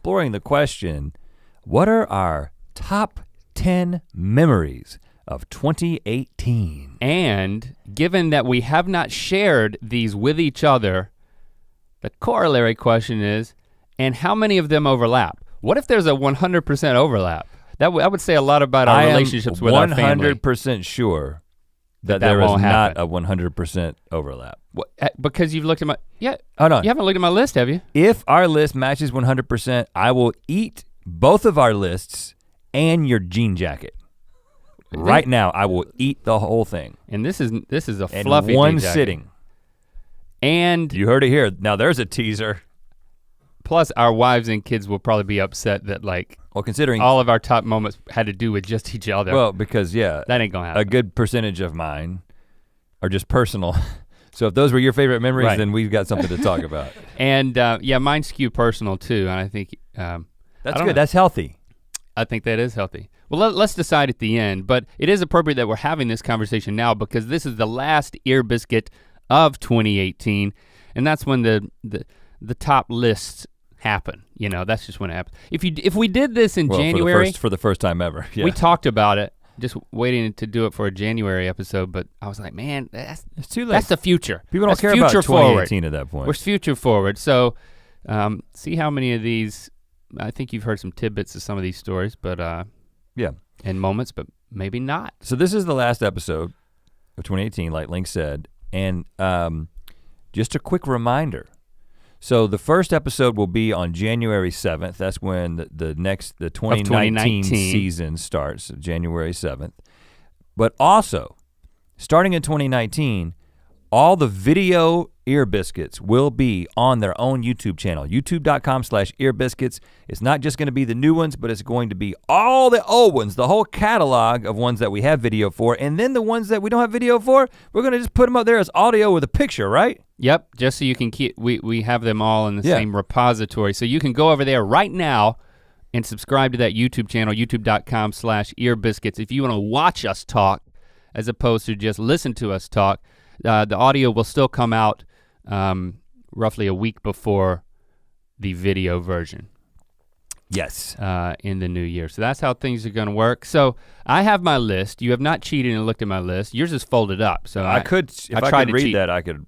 exploring the question, what are our top 10 memories of 2018? And given that we have not shared these with each other, the corollary question is, and how many of them overlap? What if there's a 100% overlap? I would say a lot about our relationships with our family. I am 100% sure that there is not a 100% overlap. What, because you've looked at my, Hold on. You haven't looked at my list, have you? If our list matches 100%, I will eat both of our lists and your jean jacket. Right now, I will eat the whole thing. And this is a in fluffy one jean jacket. sitting. And you heard it here. Now there's a teaser. Plus our wives and kids will probably be upset that considering all of our top moments had to do with just each other. Well, because that ain't gonna happen. A good percentage of mine are just personal. So if those were your favorite memories, then we've got something to talk about. And mine skew personal too, and I think that's good, that's healthy. I think that is healthy. Well, let's decide at the end, but it is appropriate that we're having this conversation now because this is the last Ear Biscuit of 2018, and that's when the top lists happen. You know, that's just when it happens. If we did this in January, for the first time ever, we talked about it, just waiting to do it for a January episode. But I was like, man, it's too late. That's the future. People don't care about 2018 at that point. We're future forward. So see how many of these. I think you've heard some tidbits of some of these stories, but and moments, but maybe not. So this is the last episode of 2018, like Link said, and just a quick reminder. So the first episode will be on January 7th. That's when the 2019 season starts, January 7th. But also, starting in 2019, all the video Ear Biscuits will be on their own YouTube channel, youtube.com/earbiscuits. It's not just gonna be the new ones, but it's going to be all the old ones, the whole catalog of ones that we have video for, and then the ones that we don't have video for, we're gonna just put them up there as audio with a picture, right? Yep, just so you can keep, we have them all in the same repository. So you can go over there right now and subscribe to that YouTube channel, youtube.com/earbiscuits. If you wanna watch us talk, as opposed to just listen to us talk, the audio will still come out roughly a week before the video version. Yes. In the new year. So that's how things are gonna work. So I have my list. You have not cheated and looked at my list. Yours is folded up. So I could, if I could read that, I could.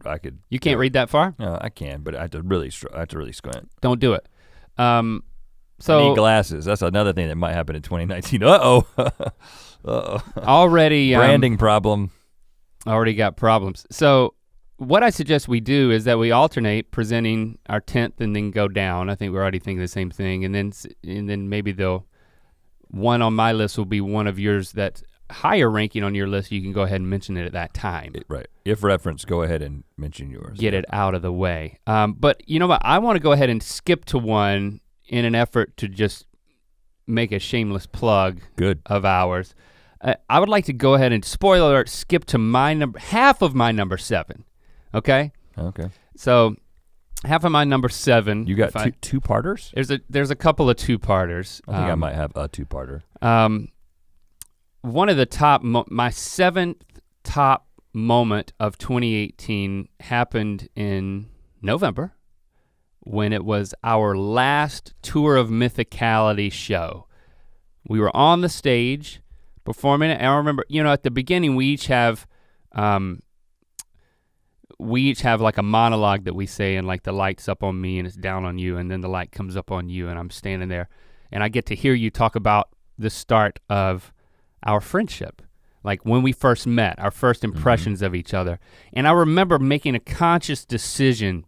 You can't read that far? No, I can, but I have to really squint. Don't do it. So I need glasses. That's another thing that might happen in 2019. Uh-oh. Uh-oh. Already. Branding problem. Already got problems. So what I suggest we do is that we alternate presenting our 10th and then go down. I think we're already thinking the same thing. And then maybe one on my list will be one of yours that's higher ranking on your list. You can go ahead and mention it at that time. Right, if referenced, go ahead and mention yours. Get it out of the way. But you know what, I wanna go ahead and skip to one in an effort to just make a shameless plug of ours. I would like to go ahead and, spoiler alert, skip to half of my number 7. Okay? Okay. So half of my number 7. You got two-parters? There's a couple of two-parters. I think I might have a two-parter. One of the top, my 7th top moment of 2018 happened in November when it was our last Tour of Mythicality show. We were on the stage performing it, and I remember, at the beginning we each have like a monologue that we say, and like the light's up on me and it's down on you, and then the light comes up on you and I'm standing there and I get to hear you talk about the start of our friendship. Like when we first met, our first impressions of each other. And I remember making a conscious decision,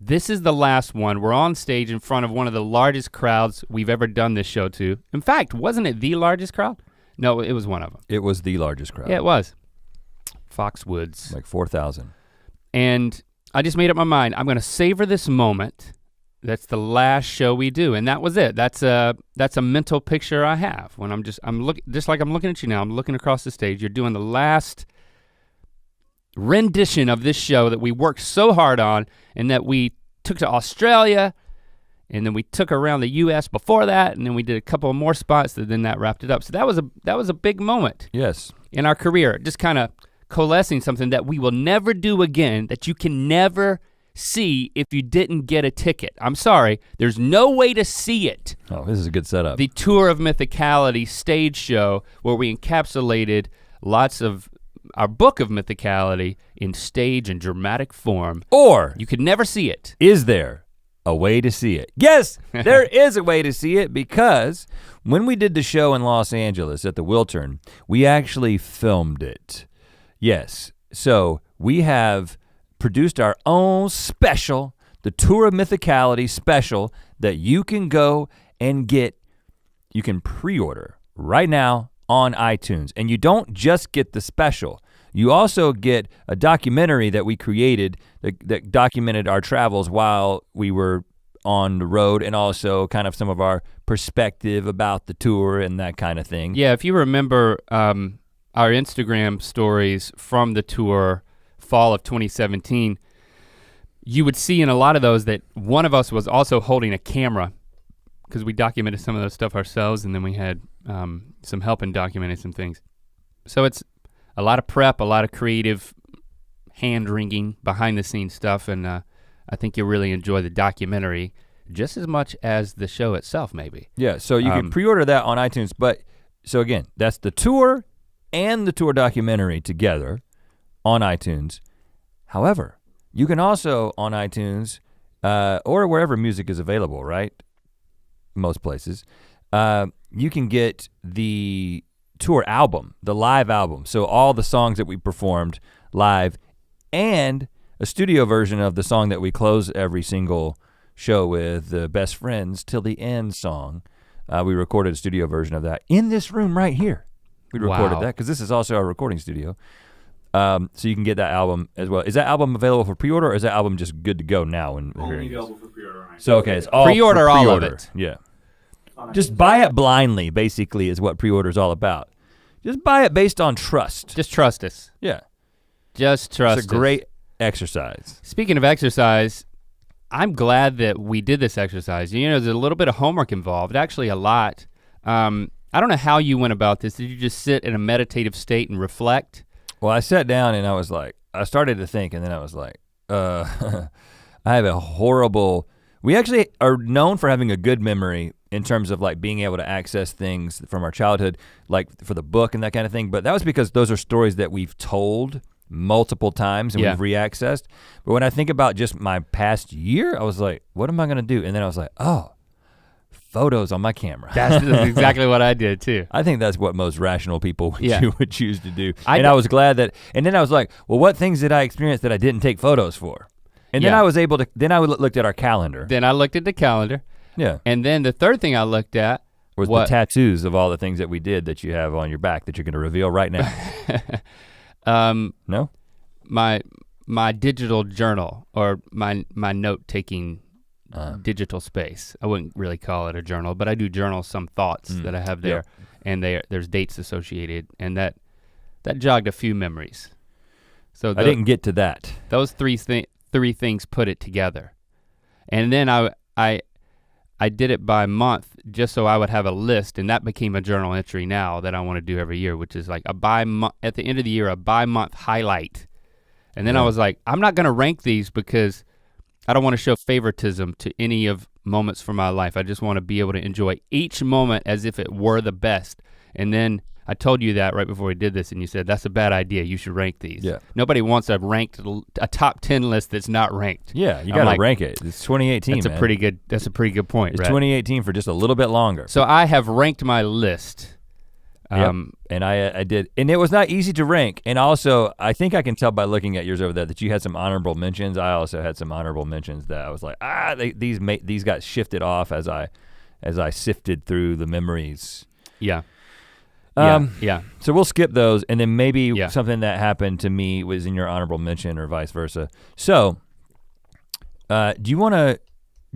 this is the last one. We're on stage in front of one of the largest crowds we've ever done this show to. In fact, wasn't it the largest crowd? No, it was one of them. It was the largest crowd. Yeah, it was. Foxwoods. Like 4,000. And I just made up my mind, I'm gonna savor this moment. That's the last show we do, and that was it. That's a mental picture I have when I'm looking, just like I'm looking at you now, I'm looking across the stage. You're doing the last rendition of this show that we worked so hard on, and that we took to Australia, and then we took around the US before that, and then we did a couple of more spots, and then that wrapped it up. So that was a big moment. Yes. In our career, just kind of coalescing something that we will never do again, that you can never see if you didn't get a ticket. I'm sorry, there's no way to see it. Oh, this is a good setup. The Tour of Mythicality stage show where we encapsulated lots of our book of Mythicality in stage and dramatic form. Or you could never see it. Is there a way to see it? Yes, there is a way to see it, because when we did the show in Los Angeles at the Wiltern, we actually filmed it. Yes, so we have produced our own special, the Tour of Mythicality special, that you can go and get. You can pre-order right now on iTunes. And you don't just get the special, you also get a documentary that we created that documented our travels while we were on the road, and also kind of some of our perspective about the tour and that kind of thing. Yeah, if you remember our Instagram stories from the tour, fall of 2017, you would see in a lot of those that one of us was also holding a camera, because we documented some of those stuff ourselves, and then we had some help in documenting some things. So it's a lot of prep, a lot of creative hand-wringing, behind-the-scenes stuff, and I think you'll really enjoy the documentary just as much as the show itself, maybe. Yeah, so you can pre-order that on iTunes, but so again, that's the tour and the tour documentary together on iTunes. However, you can also on iTunes or wherever music is available, right? Most places. You can get the tour album, the live album. So all the songs that we performed live, and a studio version of the song that we close every single show with, the Best Friends Till the End song. We recorded a studio version of that in this room right here. We recorded that because this is also our recording studio. So you can get that album as well. Is that album available for pre-order, or is that album just good to go now? Only available for pre-order. Right? So okay, it's all pre-order, all of it. Yeah. Just buy it blindly, basically, is what pre-order is all about. Just buy it based on trust. Just trust us. Yeah. Just trust us. It's a great exercise. Speaking of exercise, I'm glad that we did this exercise. You know, there's a little bit of homework involved, actually a lot. I don't know how you went about this. Did you just sit in a meditative state and reflect? Well, I sat down and I was like, I started to think, and then I was like, I have a horrible, we actually are known for having a good memory in terms of like being able to access things from our childhood, like for the book and that kind of thing, but that was because those are stories that we've told multiple times and we've reaccessed. But when I think about just my past year, I was like, what am I gonna do? And then I was like, oh, photos on my camera. That's exactly what I did too. I think that's what most rational people would choose to do. I was glad that, and then I was like, well, what things did I experience that I didn't take photos for? And then I was able to, then I looked at our calendar. Then I looked at the calendar. Yeah. And then the third thing I looked at was the tattoos of all the things that we did that you have on your back that you're gonna reveal right now. No? My digital journal, or my note-taking digital space. I wouldn't really call it a journal, but I do journal some thoughts that I have there, and there's dates associated, and that jogged a few memories. So I didn't get to that. Those three things put it together. And then I did it by month just so I would have a list, and that became a journal entry now that I want to do every year, which is like at the end of the year, a bi-month highlight. And then I was like, I'm not gonna rank these because I don't want to show favoritism to any of moments from my life. I just want to be able to enjoy each moment as if it were the best. And then I told you that right before we did this, and you said, that's a bad idea, you should rank these. Yeah. Nobody wants a top 10 list that's not ranked. Yeah, you gotta rank it. It's 2018, that's man. That's a pretty good point, It's Rhett. 2018 for just a little bit longer. So I have ranked my list. And I did, and it was not easy to rank. And also, I think I can tell by looking at yours over there that you had some honorable mentions. I also had some honorable mentions that I was like, these got shifted off as I sifted through the memories. Yeah. So we'll skip those, and then maybe something that happened to me was in your honorable mention or vice versa. So, do you wanna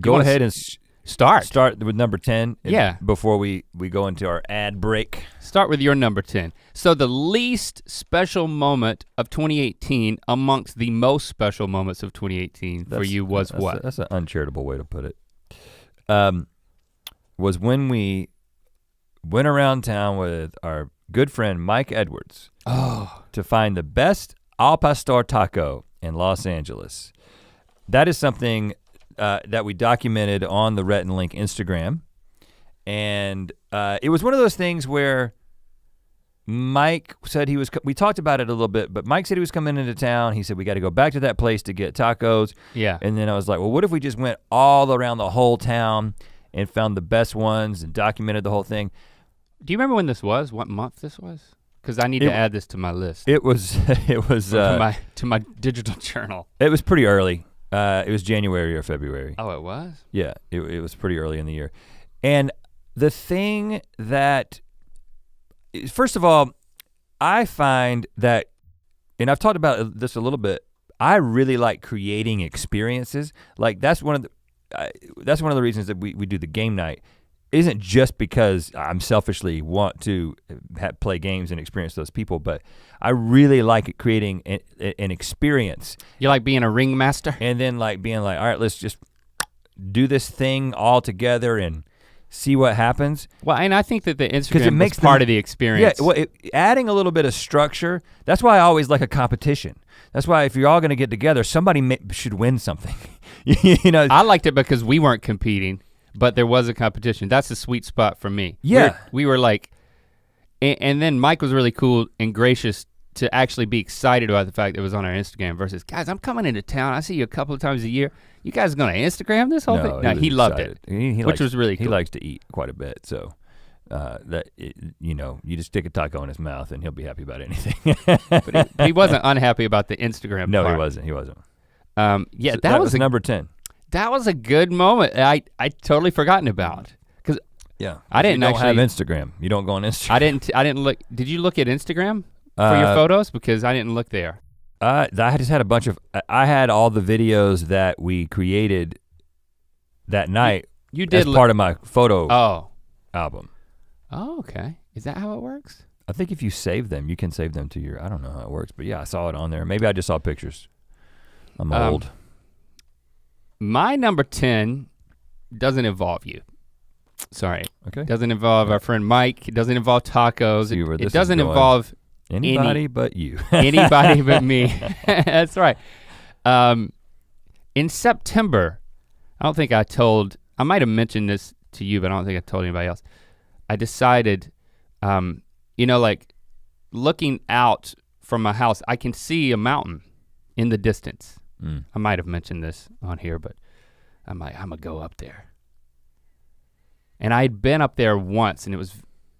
go ahead and start with number 10? Before we go into our ad break. Start with your number 10. So the least special moment of 2018 amongst the most special moments of 2018 for you was what? That's an uncharitable way to put it. Was when we went around town with our good friend Mike Edwards to find the best al pastor taco in Los Angeles. that is something that we documented on the Rhett and Link Instagram. And it was one of those things where Mike said we talked about it a little bit, but Mike said he was coming into town. He said, we gotta go back to that place to get tacos. Yeah. And then I was like, well, what if we just went all around the whole town and found the best ones and documented the whole thing? Do you remember when this was? What month this was? Because I need to add this to my list. It was to my digital journal. It was pretty early. It was January or February. Oh, it was? Yeah, it was pretty early in the year. And the thing that, first of all, I find that, and I've talked about this a little bit, I really like creating experiences. Like that's one of the reasons that we do the game night. Isn't just because I'm selfishly want to play games and experience those people, but I really like creating an experience. You like being a ringmaster? And then like being like, all right, let's just do this thing all together and see what happens. Well, and I think that the Instagram makes part of the experience. Yeah, well, adding a little bit of structure, that's why I always like a competition. That's why if you're all gonna get together, somebody should win something. You know. I liked it because we weren't competing, but there was a competition. That's the sweet spot for me. Yeah. We were like, and then Mike was really cool and gracious to actually be excited about the fact that it was on our Instagram versus, guys, I'm coming into town. I see you a couple of times a year. You guys gonna Instagram this whole thing? No, he loved it, which was really cool. He likes to eat quite a bit, so you just stick a taco in his mouth and he'll be happy about anything. But he wasn't unhappy about the Instagram No, part. he wasn't. Yeah, so that was number 10. That was a good moment. I totally forgotten about. Cause yeah, I didn't you don't actually have Instagram. You don't go on Instagram. I didn't look. Did you look at Instagram for your photos? Because I didn't look there. I just had a bunch of. I had all the videos that we created that night. You did as part of my photo album. Oh, okay. Is that how it works? I think if you save them, you can save them to your. I don't know how it works, but yeah, I saw it on there. Maybe I just saw pictures. I'm old. My number 10 doesn't involve you. Sorry. Okay. Doesn't involve our friend Mike. It doesn't involve tacos. It doesn't involve anybody but you. Anybody but me. That's right. In September, I might have mentioned this to you, but I don't think I told anybody else. I decided, like looking out from my house, I can see a mountain in the distance. I might have mentioned this on here, but I'm gonna go up there. And I'd been up there once and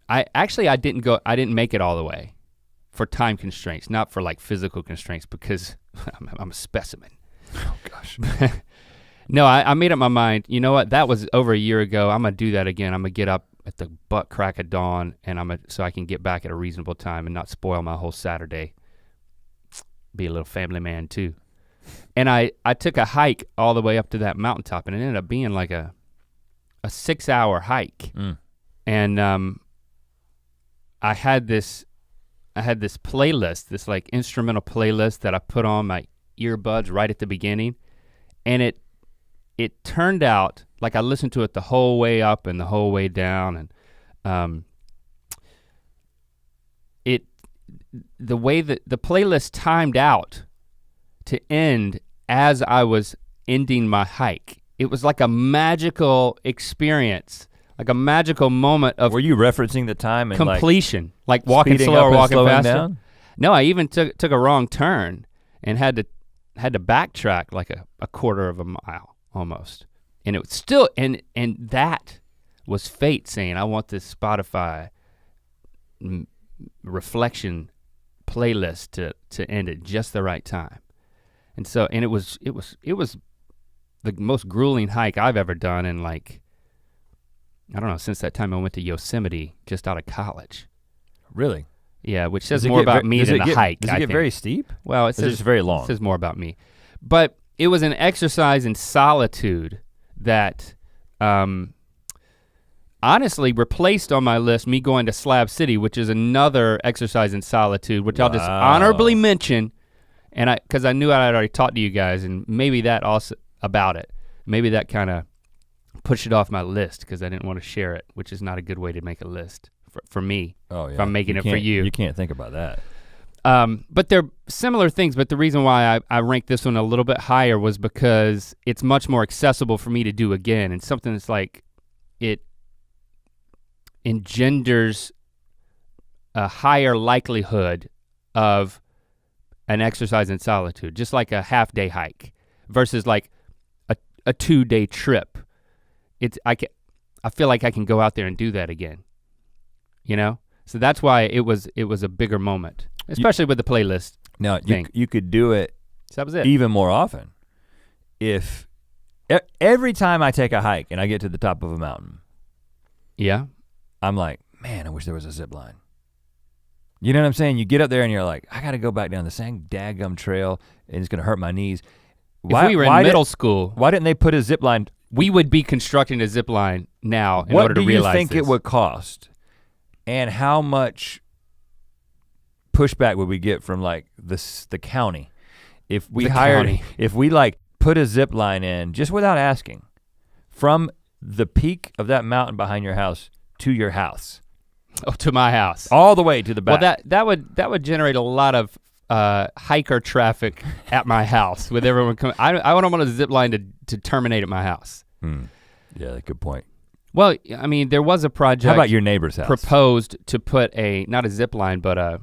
I didn't make it all the way for time constraints, not for like physical constraints because I'm a specimen. Oh gosh. No, I made up my mind, you know what, that was over a year ago, I'm gonna do that again. I'm gonna get up at the butt crack of dawn and so I can get back at a reasonable time and not spoil my whole Saturday. Be a little family man too. And I took a hike all the way up to that mountaintop and it ended up being like a 6-hour hike. And I had this playlist, this like instrumental playlist that I put on my earbuds right at the beginning. And it turned out, like I listened to it the whole way up and the whole way down and the way that the playlist timed out to end as I was ending my hike. It was like a magical experience, like a magical moment of. Were you referencing the time and completion, like walking slow or walking faster? Down? No, I even took a wrong turn and had to backtrack like a quarter of a mile almost. And it was still, and that was fate saying, I want this Spotify reflection playlist to end at just the right time. And so, and it was the most grueling hike I've ever done in like, I don't know, since that time I went to Yosemite just out of college. Really? Yeah, which says more about me than the hike. Does it get very steep? Well, it says it's very long. It says more about me. But it was an exercise in solitude that honestly replaced on my list me going to Slab City, which is another exercise in solitude, which I'll just honorably mention. And because I knew I'd already talked to you guys and maybe that also about it. Maybe that kind of pushed it off my list because I didn't want to share it, which is not a good way to make a list for me. Oh yeah. If I'm making it for you. You can't think about that. But they're similar things, but the reason why I ranked this one a little bit higher was because it's much more accessible for me to do again, and something that's like, it engenders a higher likelihood of an exercise in solitude, just like a half-day hike versus like a 2-day trip. I feel like I can go out there and do that again, you know? So that's why it was a bigger moment, especially with the playlist. Now you could do it, so that was it. Even more often. If every time I take a hike and I get to the top of a mountain, yeah, I'm like, man, I wish there was a zip line. You know what I'm saying? You get up there and you're like, I gotta go back down the same daggum trail and it's gonna hurt my knees. If we were in middle school, why didn't they put a zip line? We would be constructing a zip line now in order to realize What do you think it would cost? And how much pushback would we get from like the county if we if we like put a zip line in just without asking from the peak of that mountain behind your house to your house? Oh, to my house. All the way to the back. Well, that would generate a lot of hiker traffic at my house with everyone coming. I don't want a zip line to terminate at my house. Yeah, good point. Well, I mean, there was a project. How about your neighbor's house? Proposed to put not a zip line, but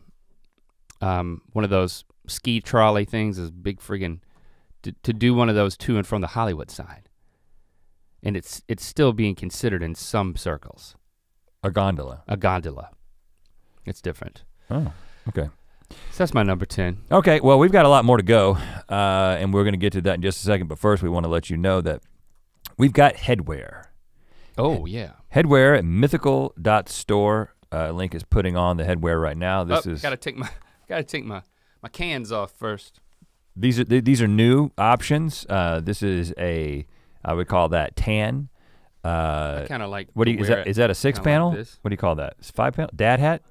one of those ski trolley things, is big friggin', to do one of those to and from the Hollywood side. And it's still being considered in some circles. A gondola. A gondola. It's different. Oh, okay. So that's my number 10. Okay, well, we've got a lot more to go, and we're gonna get to that in just a second, but first we wanna let you know that we've got headwear. Oh, yeah. Headwear at mythical.store. Link is putting on the headwear right now. This is gotta take my cans off first. These are new options. This is I would call that tan. I kind of like. What do you is that a 6-panel? Like what do you call that? It's 5-panel? Dad hat?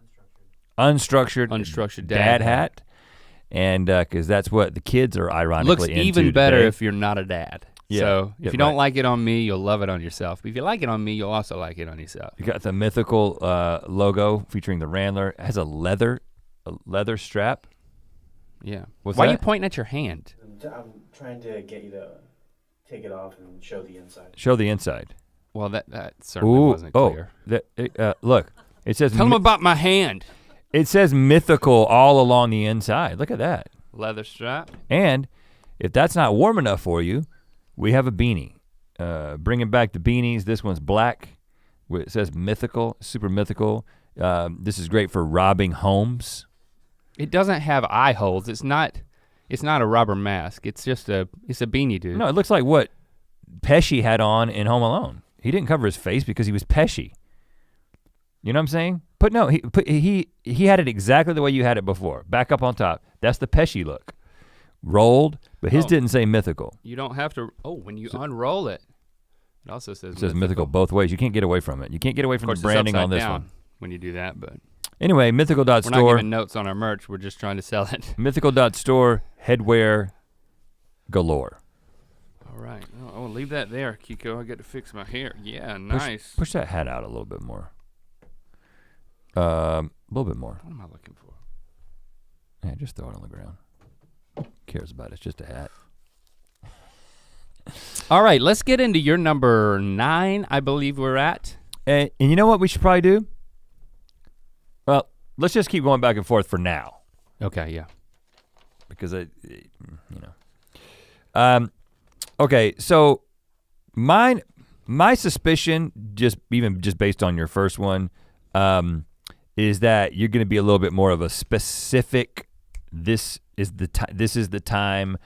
Unstructured dad hat. And because that's what the kids are ironically looks into even better today. if you're not a dad. Yeah, so if you don't like it on me, you'll love it on yourself. If you like it on me, you'll also like it on yourself. You got the Mythical logo featuring the Rambler. It has a leather strap. Yeah. What's Why that? are you pointing at your hand? I'm trying to get you to take it off and show the inside. Show the inside. Well, that certainly wasn't clear. Look, it says. Tell them about my hand. It says Mythical all along the inside. Look at that. Leather strap. And if that's not warm enough for you, we have a beanie. Bringing back the beanies. This one's black. It says Mythical, super mythical. This is great for robbing homes. It doesn't have eye holes. It's not a rubber mask. It's just a beanie, dude. No, it looks like what Pesci had on in Home Alone. He didn't cover his face because he was Pesci. You know what I'm saying? But no, he had it exactly the way you had it before. Back up on top. That's the Pesci look. Rolled, but his didn't say Mythical. You don't have to. Oh, when you unroll it, it also says. It says Mythical both ways. You can't get away from it. You can't get away from the branding on this one. When you do that, but anyway, mythical.store. We're not giving notes on our merch. We're just trying to sell it. Mythical.store, headwear galore. All right. Oh, leave that there, Kiko. I got to fix my hair. Yeah, nice. Push that hat out a little bit more. A little bit more. What am I looking for? Yeah, just throw it on the ground. Who cares about it? It's just a hat. All right, let's get into your number 9, I believe we're at. And you know what we should probably do? Well, let's just keep going back and forth for now. Okay, yeah. Because okay, so my suspicion, just based on your first one, is that you're gonna be a little bit more of a specific, this is the time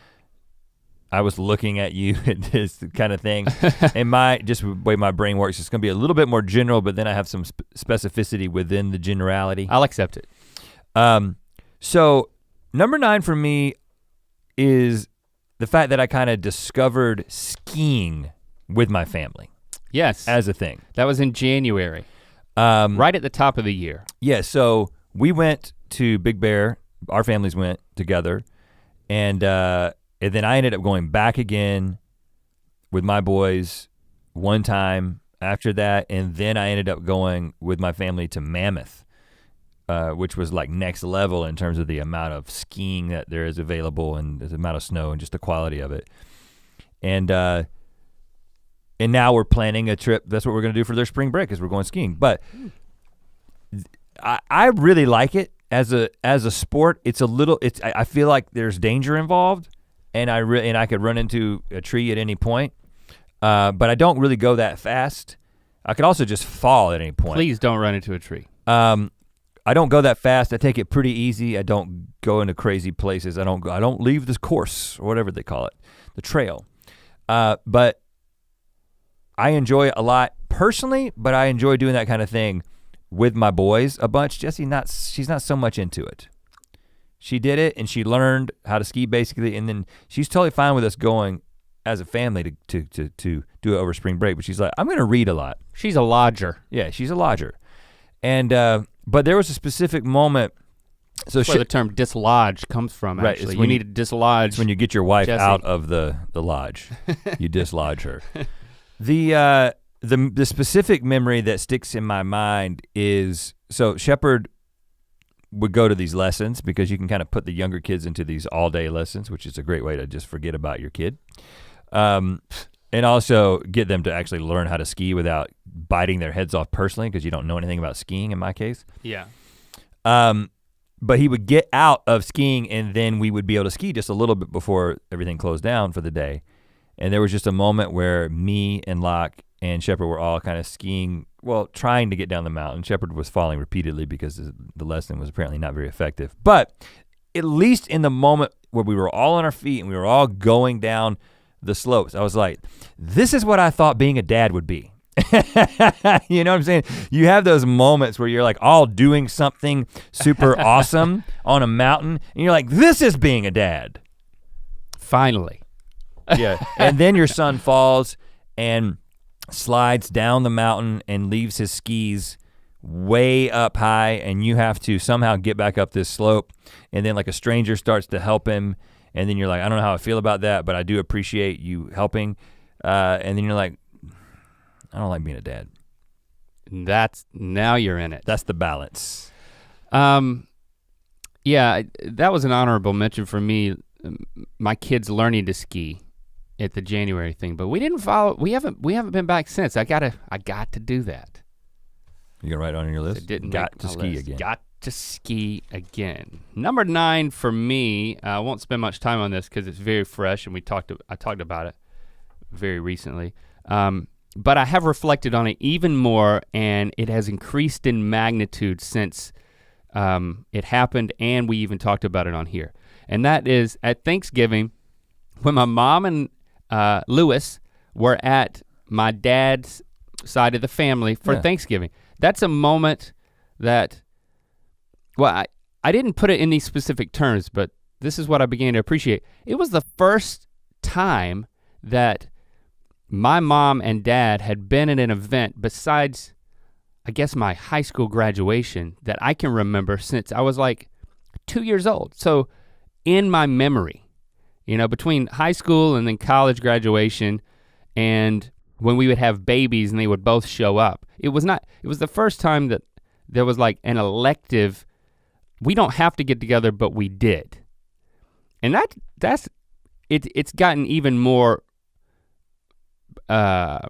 I was looking at you at this kind of thing. And just the way my brain works, it's gonna be a little bit more general, but then I have some specificity within the generality. I'll accept it. So number 9 for me is the fact that I kind of discovered skiing with my family. Yes. As a thing. That was in January. Right at the top of the year. Yeah, so we went to Big Bear, our families went together, and then I ended up going back again with my boys one time after that, and then I ended up going with my family to Mammoth which was like next level in terms of the amount of skiing that there is available and the amount of snow and just the quality of it. And now we're planning a trip. That's what we're gonna do for their spring break is we're going skiing. But I really like it as a sport. I feel like there's danger involved, and I could run into a tree at any point. But I don't really go that fast. I could also just fall at any point. Please don't run into a tree. I don't go that fast. I take it pretty easy. I don't go into crazy places. I don't leave this course or whatever they call it, the trail. But I enjoy it a lot personally, but I enjoy doing that kind of thing with my boys a bunch. Jessie, she's not so much into it. She did it and she learned how to ski basically, and then she's totally fine with us going as a family to do it over spring break, but she's like, I'm gonna read a lot. She's a lodger. Yeah, she's a lodger. And but there was a specific moment. So that's where the term dislodge comes from, right, actually. You need to dislodge. It's when you get your wife Jessie out of the lodge. You dislodge her. The specific memory that sticks in my mind is, so Shepard would go to these lessons because you can kind of put the younger kids into these all day lessons, which is a great way to just forget about your kid. And also get them to actually learn how to ski without biting their heads off personally because you don't know anything about skiing in my case. Yeah. But he would get out of skiing and then we would be able to ski just a little bit before everything closed down for the day. And there was just a moment where me and Locke and Shepard were all kind of skiing, well, trying to get down the mountain. Shepard was falling repeatedly because the lesson was apparently not very effective. But at least in the moment where we were all on our feet and we were all going down the slopes, I was like, this is what I thought being a dad would be. You know what I'm saying? You have those moments where you're like all doing something super awesome on a mountain and you're like, this is being a dad. Finally. Yeah, and then your son falls and slides down the mountain and leaves his skis way up high and you have to somehow get back up this slope, and then like a stranger starts to help him, and then you're like, I don't know how I feel about that, but I do appreciate you helping. And then you're like, I don't like being a dad. Now you're in it. That's the balance. Yeah, that was an honorable mention for me, my kids learning to ski at the January thing, but we haven't been back since. I got to do that. You gonna write it on your list? I didn't got to ski again. Got to ski again. Number 9 for me, I won't spend much time on this because it's very fresh and I talked about it very recently. But I have reflected on it even more and it has increased in magnitude since it happened, and we even talked about it on here. And that is at Thanksgiving when my mom and Lewis were at my dad's side of the family for Thanksgiving. That's a moment that, well, I didn't put it in these specific terms, but this is what I began to appreciate. It was the first time that my mom and dad had been at an event besides, I guess, my high school graduation that I can remember since I was like 2 years old. So in my memory, you know, between high school and then college graduation and when we would have babies and they would both show up, it was the first time that there was like an elective, we don't have to get together, but we did. And it's gotten even more of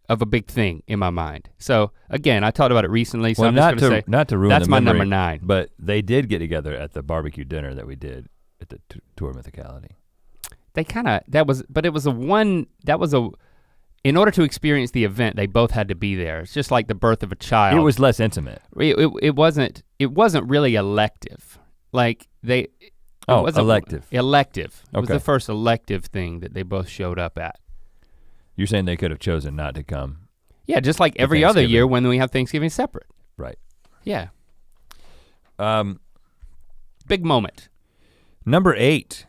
a big thing in my mind. So again, I talked about it recently, so I'm just gonna say, not to ruin that's the my memory, number 9. But they did get together at the barbecue dinner that we did at the tour Mythicality. In order to experience the event, they both had to be there. It's just like the birth of a child. It was less intimate. It wasn't really elective. Like elective. Elective. It was Okay. the first elective thing that they both showed up at. You're saying they could have chosen not to come? Yeah, just like every other year when we have Thanksgiving separate. Right. Yeah. Big moment. Number 8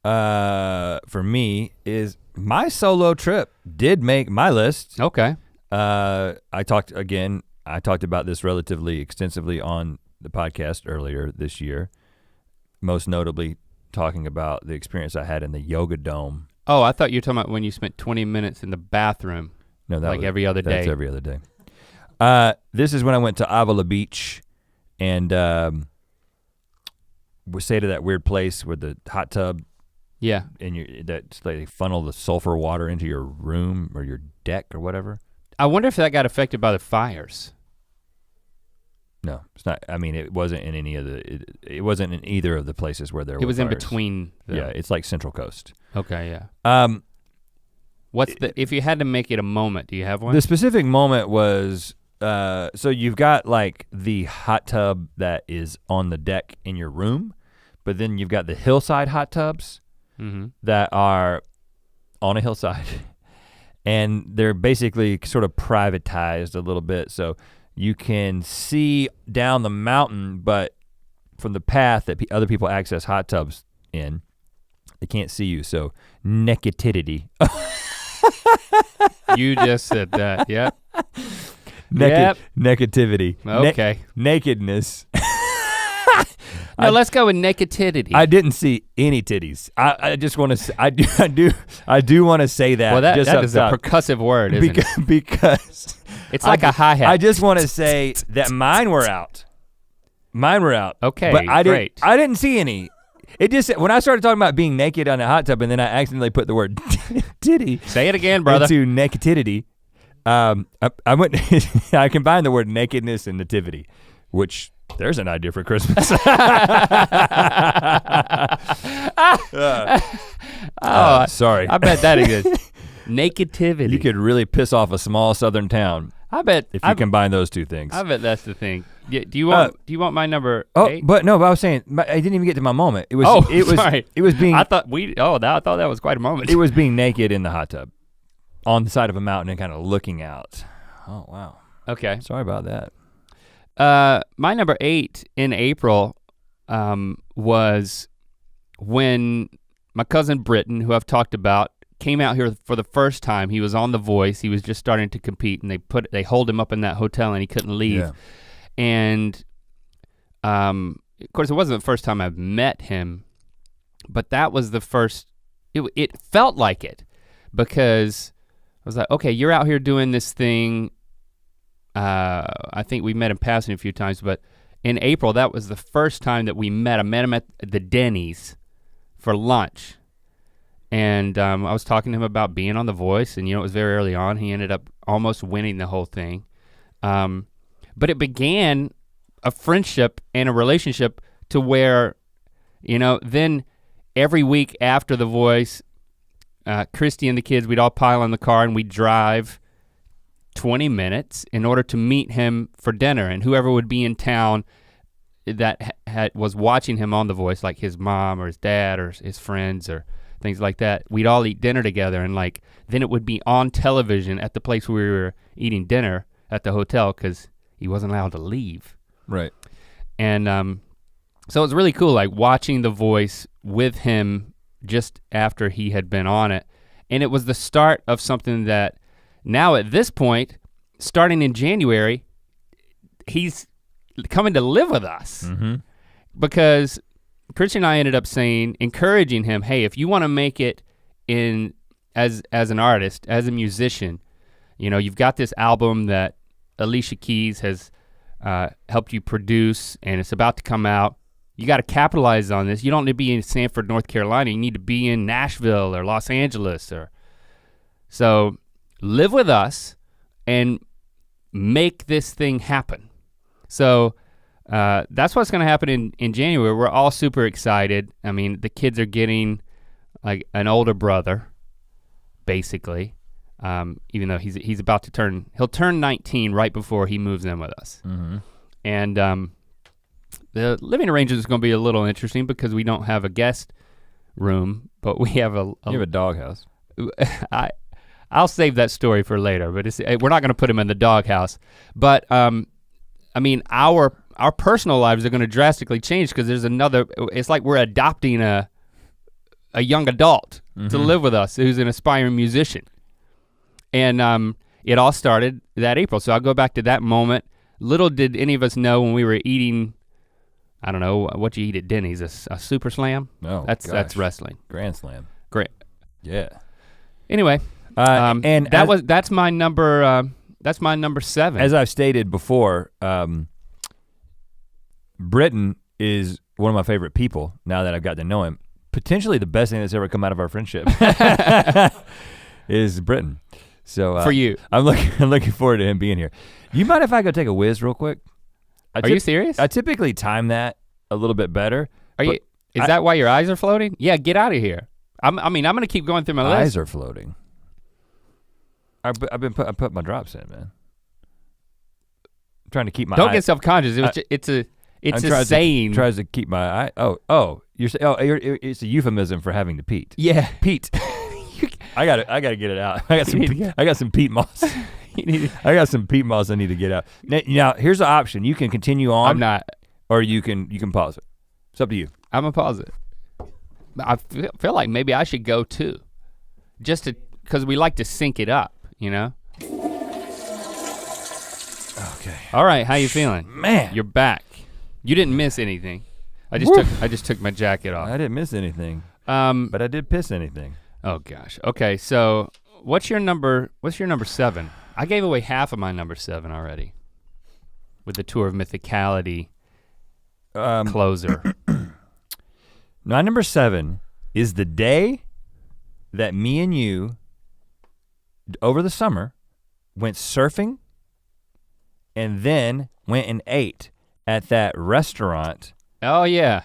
for me is my solo trip did make my list. Okay. I talked about this relatively extensively on the podcast earlier this year, most notably talking about the experience I had in the Yoga Dome. Oh, I thought you were talking about when you spent 20 minutes in the bathroom. No, every other day. That's every other day. This is when I went to Avila Beach and we stayed at that weird place with the hot tub. Yeah. And they funnel the sulfur water into your room or your deck or whatever. I wonder if that got affected by the fires. No, it's not. I mean, it wasn't in any of it wasn't in either of the places where there were It was fires. in between. Yeah, it's like Central Coast. Okay, yeah. If you had to make it a moment, do you have one? The specific moment was, so you've got like the hot tub that is on the deck in your room, but then you've got the hillside hot tubs that are on a hillside. And they're basically sort of privatized a little bit. So you can see down the mountain, but from the path that other people access hot tubs in, they can't see you, so nakedity. You just said that, yep. Negativity. Okay. Nakedness. No, let's go with nakedity. I didn't see any titties. I just want to. I do want to say that. Well, that just is a percussive word, isn't it? Because it's like a hi-hat. I just want to say that mine were out. Okay, but great. I didn't see any. It just when I started talking about being naked on a hot tub, and then I accidentally put the word titty. Say it again, brother. Into nakedity. I went. I combined the word nakedness and nativity, which. There's an idea for Christmas. Sorry. I bet that exists. Nakedivity. You could really piss off a small southern town. I bet if you combine those two things. I bet that's the thing. Do you want my number? Oh, 8? but I was saying I didn't even get to my moment. It was. Sorry. It was being. I thought that was quite a moment. It was being naked in the hot tub, on the side of a mountain and kind of looking out. Oh wow. Okay. Sorry about that. My number 8 in April was when my cousin Britton, who I've talked about, came out here for the first time. He was on The Voice. He was just starting to compete, and they holed him up in that hotel, and he couldn't leave. Yeah. And of course, it wasn't the first time I've met him, but that was the first. It felt like it because I was like, okay, you're out here doing this thing. I think we met in passing a few times, but in April, that was the first time that we met. I met him at the Denny's for lunch. And I was talking to him about being on The Voice, and it was very early on. He ended up almost winning the whole thing. But it began a friendship and a relationship to where, then every week after The Voice, Christy and the kids, we'd all pile in the car and we'd drive 20 minutes in order to meet him for dinner, and whoever would be in town that was watching him on The Voice, like his mom or his dad or his friends or things like that, we'd all eat dinner together, and then it would be on television at the place where we were eating dinner at the hotel because he wasn't allowed to leave. Right. And so it was really cool, like watching The Voice with him just after he had been on it, and it was the start of something that now at this point, starting in January, he's coming to live with us because Christian and I ended up encouraging him, hey, if you wanna make it as an artist, as a musician, you've got this album that Alicia Keys has helped you produce and it's about to come out. You gotta capitalize on this. You don't need to be in Sanford, North Carolina. You need to be in Nashville or Los Angeles so live with us and make this thing happen. So that's what's gonna happen in January. We're all super excited. I mean, the kids are getting like an older brother, basically, even though he's about to he'll turn 19 right before he moves in with us. And the living arrangement is gonna be a little interesting because we don't have a guest room, but we have you have a doghouse. I'll save that story for later, but we're not gonna put him in the doghouse. But I mean, our personal lives are gonna drastically change because it's like we're adopting a young adult to live with us who's an aspiring musician. And it all started that April. So I'll go back to that moment. Little did any of us know when we were eating, I don't know, what you eat at Denny's, a Super Slam? No, that's wrestling. Grand Slam. Great. Yeah. Anyway, and that's my number 7. As I've stated before, Britton is one of my favorite people now that I've got to know him. Potentially the best thing that's ever come out of our friendship is Britton. So for you. I'm looking forward to him being here. Do you mind if I go take a whiz real quick? Are you serious? I typically time that a little bit better. Is that why your eyes are floating? Yeah, get out of here. I'm gonna keep going through my list. Eyes are floating. I put my drops in, man. I'm trying to keep my Don't get self-conscious. It's a saying. Tries to keep my eye. Oh, it's a euphemism for having to peat. Yeah. Peat. I gotta get it out. I got some peat moss. I got some peat moss I need to get out. Now here's the option. You can continue on. I'm not. Or you can pause it. It's up to you. I'm gonna pause it. I feel like maybe I should go too. Just because we like to sync it up, you know? Okay. All right, how you feeling? Man. You're back. You didn't miss anything. I just took my jacket off. I didn't miss anything. But I did piss anything. Oh gosh. Okay, so what's your number 7? I gave away half of my number 7 already with the Tour of Mythicality closer. My number 7 is the day that me and you, over the summer, went surfing and then went and ate at that restaurant. Oh yeah.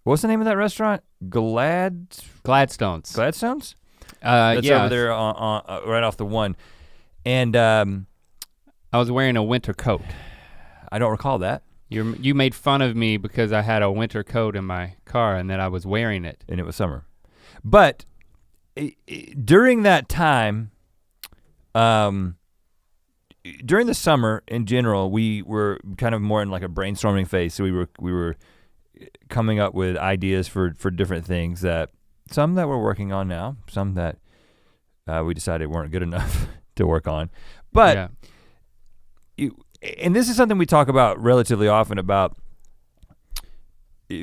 What's the name of that restaurant? Gladstones. Gladstones? That's over there on right off the one. And I was wearing a winter coat. I don't recall that. You made fun of me because I had a winter coat in my car and that I was wearing it. And it was summer. But during that time, during the summer in general, we were kind of more in like a brainstorming phase. So we were coming up with ideas for different things some that we're working on now, some that we decided weren't good enough to work on. But, and this is something we talk about relatively often about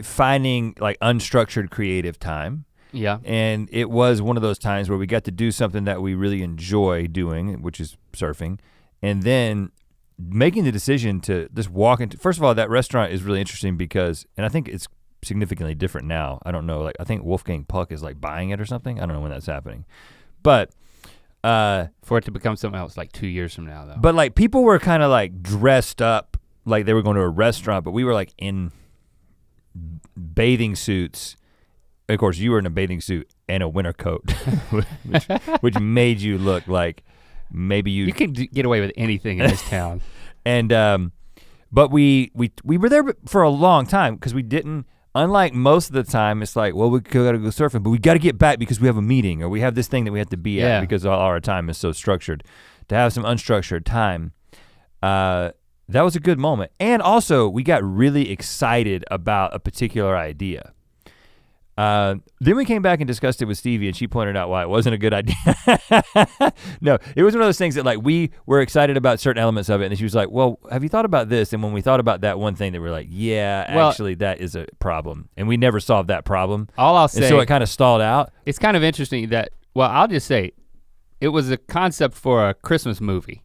finding like unstructured creative time. Yeah. And it was one of those times where we got to do something that we really enjoy doing, which is surfing. And then making the decision to just walk into, first of all, that restaurant is really interesting because, and I think it's significantly different now. I don't know, like I think Wolfgang Puck is like buying it or something. I don't know when that's happening. But for it to become something else like 2 years from now though. But like people were kind of like dressed up like they were going to a restaurant, but we were like in bathing suits. Of course, you were in a bathing suit and a winter coat, which made you look like maybe you can get away with anything in this town. And but we were there for a long time because we didn't, unlike most of the time, it's like, well, we gotta go surfing, but we gotta get back because we have a meeting or we have this thing that we have to be at because all our time is so structured. To have some unstructured time, that was a good moment. And also we got really excited about a particular idea. Then we came back and discussed it with Stevie and she pointed out why it wasn't a good idea. No, it was one of those things that like we were excited about certain elements of it and she was like, well, have you thought about this? And when we thought about that one thing that we're like, actually that is a problem. And we never solved that problem. All I'll say. And so it kind of stalled out. It's kind of interesting that, well, I'll just say, it was a concept for a Christmas movie.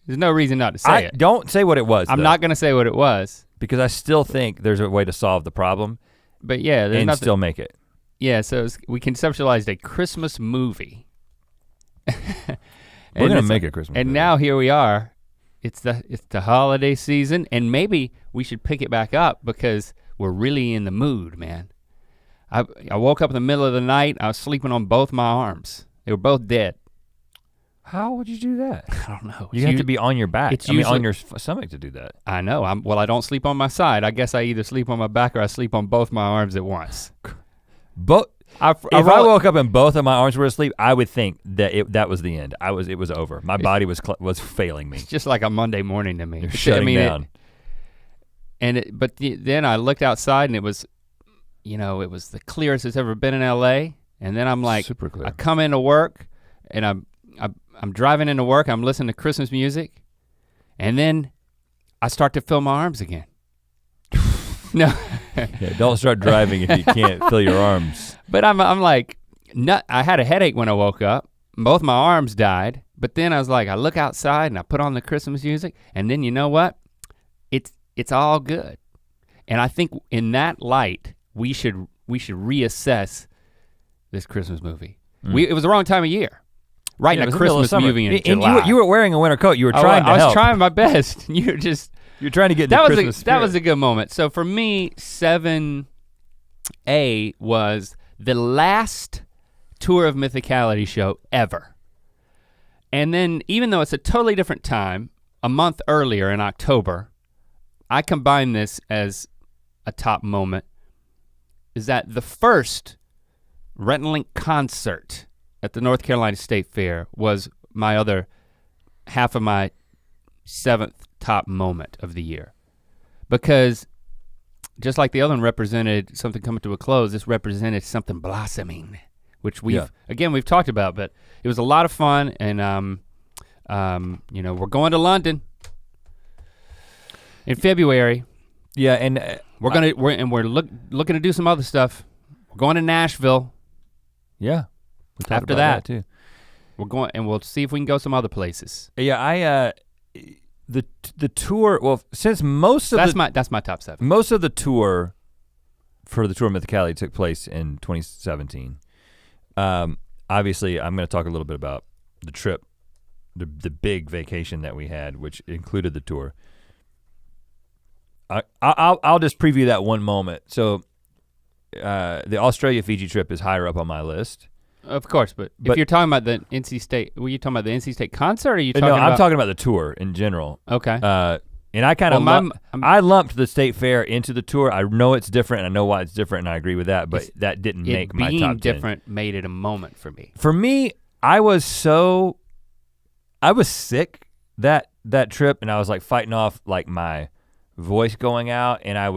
There's no reason not to say it. Don't say what it was. I'm not gonna say what it was. Because I still think there's a way to solve the problem. But yeah, there's and still make it. Yeah, so we conceptualized a Christmas movie. We're gonna make a Christmas movie. And now here we are. It's the holiday season, and maybe we should pick it back up because we're really in the mood, man. I woke up in the middle of the night. I was sleeping on both my arms. They were both dead. How would you do that? I don't know. You have to be on your back. On your stomach to do that. I know. I don't sleep on my side. I guess I either sleep on my back or I sleep on both my arms at once. If I woke up and both of my arms were asleep, I would think that that was the end. It was over. My body was failing me. It's just like a Monday morning to me. You're shutting down. But then I looked outside and it was, it was the clearest it's ever been in LA. And then I'm like, super clear. I come into work and I'm driving into work, I'm listening to Christmas music, and then I start to feel my arms again. No. Yeah, don't start driving if you can't feel your arms. But I'm like, I had a headache when I woke up. Both my arms died, but then I was like, I look outside and I put on the Christmas music, and then you know what? It's it's all good. And I think in that light, we should reassess this Christmas movie. It was the wrong time of year. Writing a Christmas movie in July. And you were wearing a winter coat. You were trying to help. I was trying my best. You're trying to get the Christmas spirit. That was a good moment. So for me, 7A was the last tour of Mythicality show ever. And then even though it's a totally different time, a month earlier in October, I combine this as a top moment, is that the first Rhett and Link concert at the North Carolina State Fair was my other half of my 7th top moment of the year. Because just like the other one represented something coming to a close, this represented something blossoming, which we've talked about, but it was a lot of fun, and we're going to London in February. Yeah, and we're looking to do some other stuff. We're going to Nashville. Yeah. After that too. We're going, and we'll see if we can go some other places. Yeah, the tour, well, since most of that's my top 7. Most of the tour for the tour of Mythicality took place in 2017. Obviously, I'm gonna talk a little bit about the trip, the big vacation that we had, which included the tour. I'll just preview that one moment. So the Australia-Fiji trip is higher up on my list. Of course, but if you're talking about the NC State, were you talking about the NC State concert, or are you talking about? No, I'm talking about the tour in general. Okay. And I kind of I lumped the state fair into the tour. I know it's different, and I know why it's different, and I agree with that, but that didn't make my top 10. Being different made it a moment for me. For me, I was sick that trip, and I was like fighting off like my voice going out, and I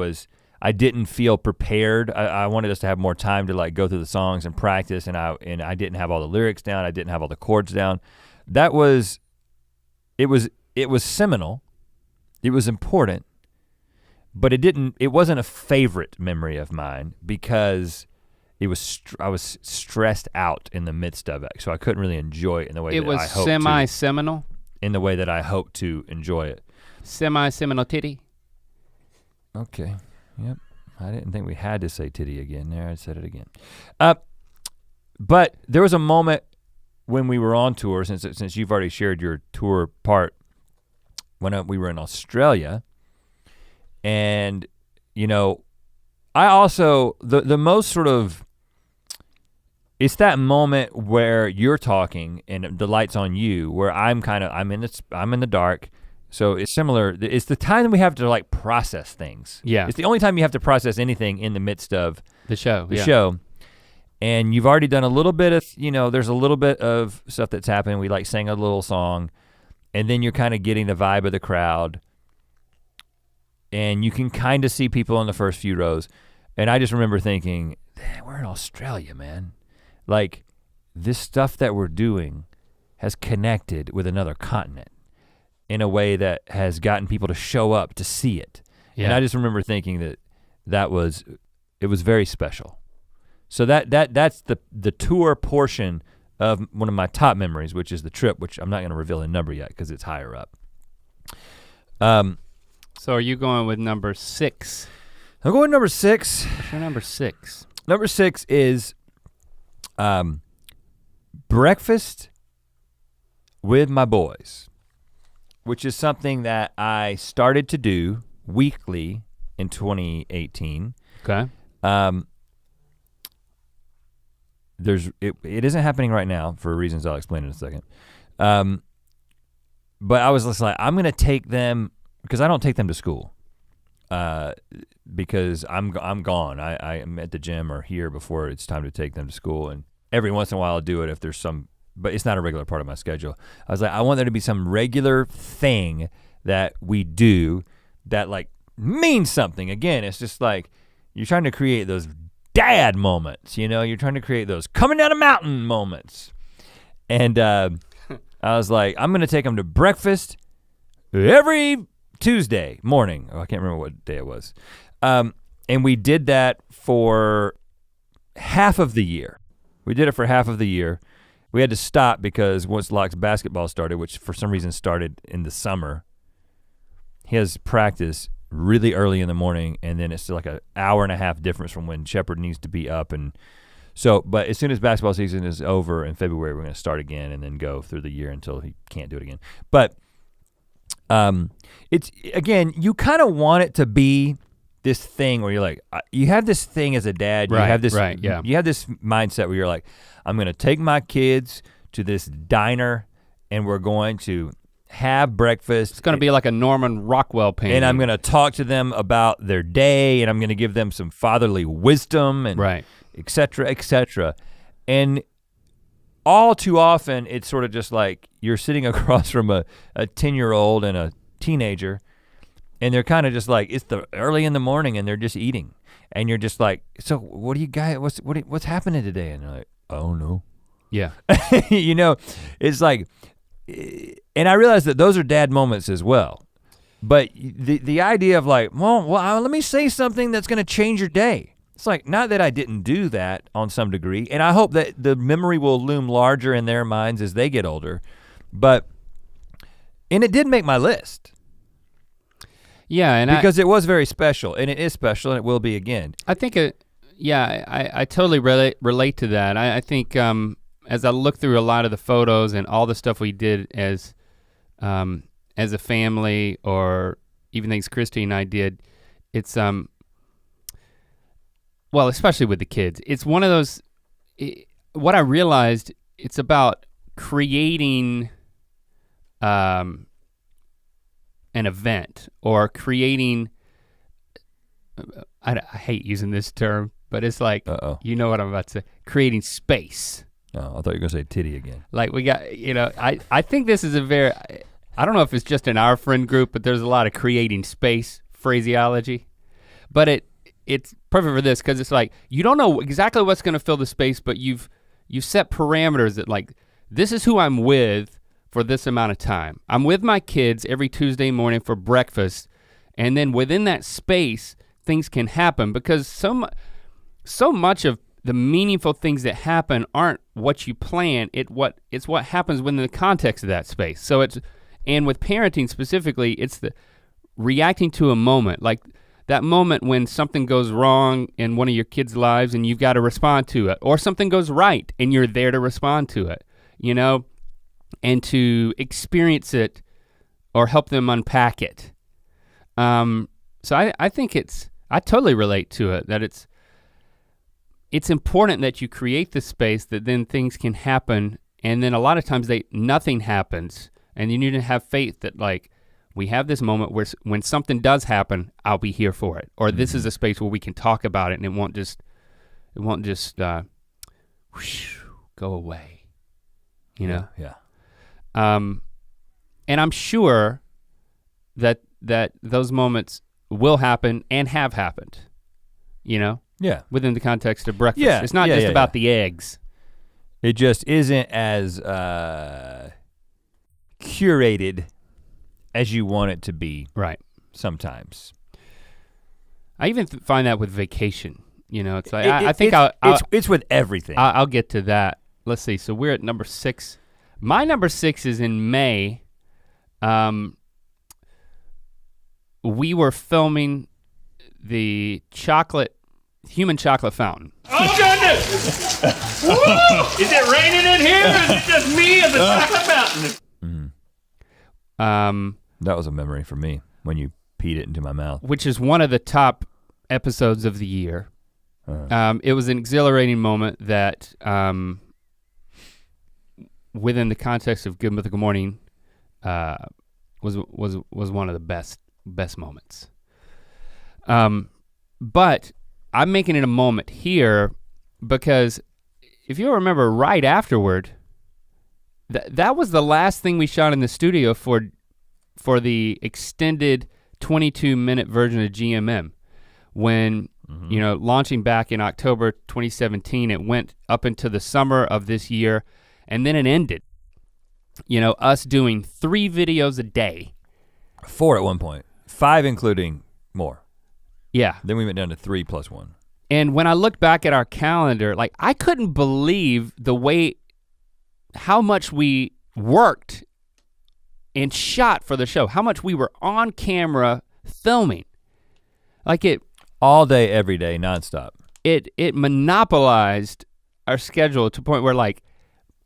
didn't feel prepared. I wanted us to have more time to like go through the songs and practice, and I didn't have all the lyrics down. I didn't have all the chords down. It was seminal. It was important, but it wasn't a favorite memory of mine because I was stressed out in the midst of it, so I couldn't really enjoy it in the way that I hoped to. It was semi-seminal? In the way that I hoped to enjoy it. Semi-seminal titty? Okay. Yep, I didn't think we had to say titty again there, I said it again. But there was a moment when we were on tour, since you've already shared your tour part, when we were in Australia, and I also, the most sort of, it's that moment where you're talking and the light's on you, where I'm in the dark. So it's similar, it's the time that we have to like process things. Yeah. It's the only time you have to process anything in the midst of the show. Show. And you've already done a little bit of, there's a little bit of stuff that's happened. We like sang a little song, and then you're kind of getting the vibe of the crowd. And you can kind of see people in the first few rows. And I just remember thinking, we're in Australia, man. Like, this stuff that we're doing has connected with another continent in a way that has gotten people to show up to see it. Yeah. And I just remember thinking it was very special. So that's the tour portion of one of my top memories, which is the trip, which I'm not gonna reveal a number yet because it's higher up. So are you going with number 6? I'm going number 6. What's your number 6? Number 6 is breakfast with my boys, which is something that I started to do weekly in 2018. Okay. It isn't happening right now for reasons I'll explain in a second. But I was just like, I'm gonna take them, because I don't take them to school. Because I'm gone. I am at the gym or here before it's time to take them to school, and every once in a while I'll do it if there's but it's not a regular part of my schedule. I was like, I want there to be some regular thing that we do that like means something. Again, it's just like, you're trying to create those dad moments, you're trying to create those coming down a mountain moments. And I was like, I'm gonna take them to breakfast every Tuesday morning. Oh, I can't remember what day it was. And we did that for half of the year. We did it for half of the year. We had to stop because once Locke's basketball started, which for some reason started in the summer, his practice really early in the morning, and then it's like an hour and a half difference from when Shepard needs to be up. And so, but as soon as basketball season is over in February, we're gonna start again and then go through the year until he can't do it again. But it's, again, you kind of want it to be this thing where you're like, you have this thing as a dad, you have this, you have this mindset where you're like, I'm gonna take my kids to this diner and we're going to have breakfast. It's gonna be like a Norman Rockwell painting. And I'm gonna talk to them about their day, and I'm gonna give them some fatherly wisdom, and et cetera, et cetera. And all too often, it's sort of just like you're sitting across from a 10-year-old and a teenager, and they're kind of just like, it's the early in the morning and they're just eating. And you're just like, so what do you guys, what's happening today? And they're like, I don't know. Yeah. You know, it's like, and I realize that those are dad moments as well. But the idea of like, well, let me say something that's gonna change your day. It's like, not that I didn't do that on some degree, and I hope that the memory will loom larger in their minds as they get older, and it did make my list. Yeah, and because it was very special, and it is special, and it will be again. I think I totally relate to that. I think as I look through a lot of the photos and all the stuff we did as a family, or even things Christy and I did, it's well, especially with the kids, it's one of those, what I realized, it's about creating an event, or creating, I hate using this term, but it's like, you know what I'm about to say, creating space. Oh, I thought you were gonna say titty again. Like we got, you know, I think this is a very, I don't know if it's just in our friend group, but there's a lot of creating space phraseology, but it's perfect for this, because it's like, you don't know exactly what's gonna fill the space, but you've set parameters that like, this is who I'm with for this amount of time. I'm with my kids every Tuesday morning for breakfast, and then within that space, things can happen, because so much of the meaningful things that happen aren't what you plan, it's what happens within the context of that space. So and with parenting specifically, it's the reacting to a moment, like that moment when something goes wrong in one of your kids' lives and you've got to respond to it, or something goes right and you're there to respond to it, you know, and to experience it or help them unpack it. So I think I totally relate to it, that it's important that you create the space that then things can happen, and then a lot of times nothing happens, and you need to have faith that like, we have this moment where when something does happen, I'll be here for it. Or this is a space where we can talk about it and it won't just whoosh, go away, you know? Yeah. And I'm sure that those moments will happen and have happened, you know? Yeah. Within the context of breakfast. Yeah. It's not just about the eggs. It just isn't as curated as you want it to be. Right. Sometimes. I even find that with vacation. You know, it's like, it's with everything. I'll get to that. Let's see, so we're at number 6. My number 6 is in May. We were filming the human chocolate fountain. Oh goodness! Is it raining in here, or is it just me and the chocolate fountain? That was a memory for me when you peed it into my mouth. Which is one of the top episodes of the year. It was an exhilarating moment that, within the context of Good Mythical Morning, was one of the best moments. But I'm making it a moment here because if you remember, right afterward, that was the last thing we shot in the studio for the extended 22-minute version of GMM. When, you know, launching back in October 2017, it went up into the summer of this year, and then it ended. You know, us doing 3 videos a day. 4 at one point, 5 including more. Yeah. Then we went down to 3 plus 1. And when I look back at our calendar, like I couldn't believe how much we worked and shot for the show, how much we were on camera filming. Like it all day, every day, nonstop. It monopolized our schedule to a point where like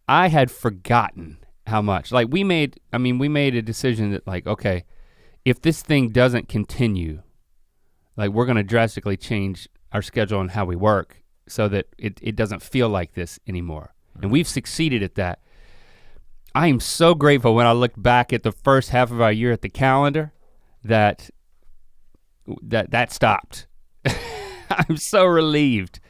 I had forgotten how much. Like we made a decision that like, okay, if this thing doesn't continue, like we're gonna drastically change our schedule and how we work so that it doesn't feel like this anymore. And we've succeeded at that. I am so grateful when I look back at the first half of our year at the calendar that stopped. I'm so relieved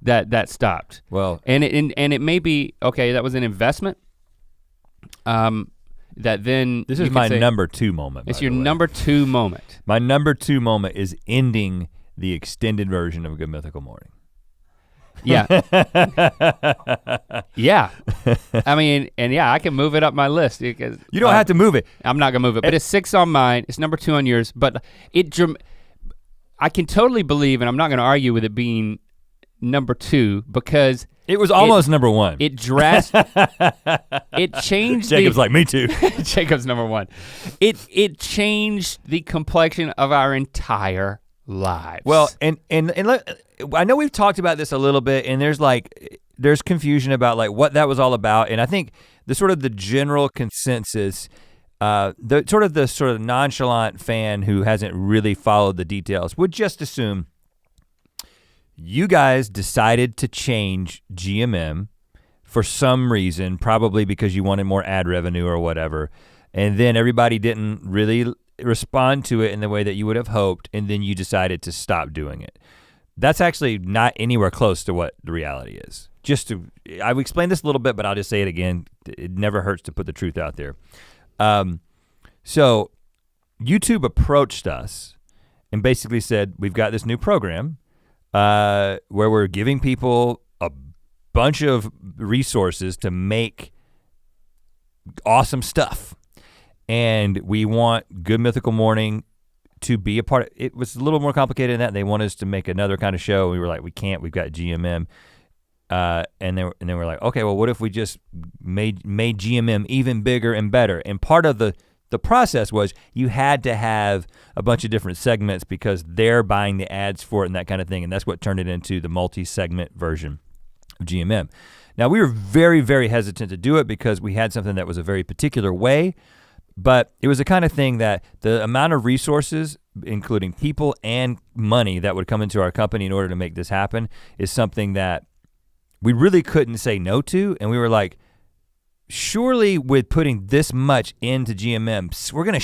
that stopped. Well, and it may be, okay, that was an investment. That then this is my number 2 moment. It's your number 2 moment. My number 2 moment is ending the extended version of A Good Mythical Morning. Yeah. Yeah. I mean, and yeah, I can move it up my list because you don't have to move it. I'm not gonna move it, but it's 6 on mine. It's number 2 on yours. But I can totally believe, and I'm not gonna argue with it being number 2 because it was almost number 1. It changed. Jacob's like, me too. Jacob's number 1. It changed the complexion of our entire lives. Well, and I know we've talked about this a little bit, and there's confusion about like what that was all about, and I think the general consensus, the sort of nonchalant fan who hasn't really followed the details would just assume you guys decided to change GMM for some reason, probably because you wanted more ad revenue or whatever, and then everybody didn't really respond to it in the way that you would have hoped, and then you decided to stop doing it. That's actually not anywhere close to what the reality is. I've explained this a little bit, but I'll just say it again. It never hurts to put the truth out there. So YouTube approached us and basically said, we've got this new program where we're giving people a bunch of resources to make awesome stuff. And we want Good Mythical Morning to be a part of it. It was a little more complicated than that. They wanted us to make another kind of show. We were like, we can't, we've got GMM. And then we're like, okay, well, what if we just made GMM even bigger and better? And part of the process was you had to have a bunch of different segments because they're buying the ads for it and that kind of thing. And that's what turned it into the multi-segment version of GMM. Now we were very, very hesitant to do it because we had something that was a very particular way. But it was the kind of thing that the amount of resources, including people and money that would come into our company in order to make this happen is something that we really couldn't say no to. And we were like, surely with putting this much into GMM, we're gonna,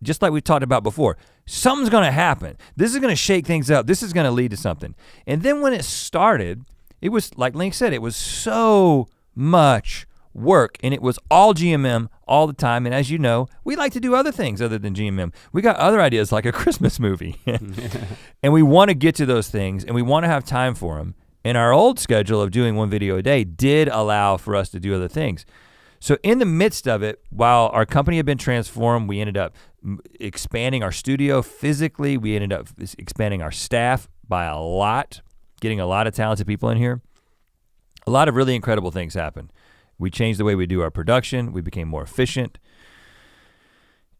just like we talked about before, something's gonna happen. This is gonna shake things up. This is gonna lead to something. And then when it started, it was, like Link said, it was so much work, and it was all GMM all the time. And as you know, we like to do other things other than GMM. We got other ideas like a Christmas movie. And we wanna get to those things and we wanna have time for them. And our old schedule of doing 1 video a day did allow for us to do other things. So in the midst of it, while our company had been transformed, we ended up expanding our studio physically. We ended up expanding our staff by a lot, getting a lot of talented people in here. A lot of really incredible things happened. We changed the way we do our production. We became more efficient.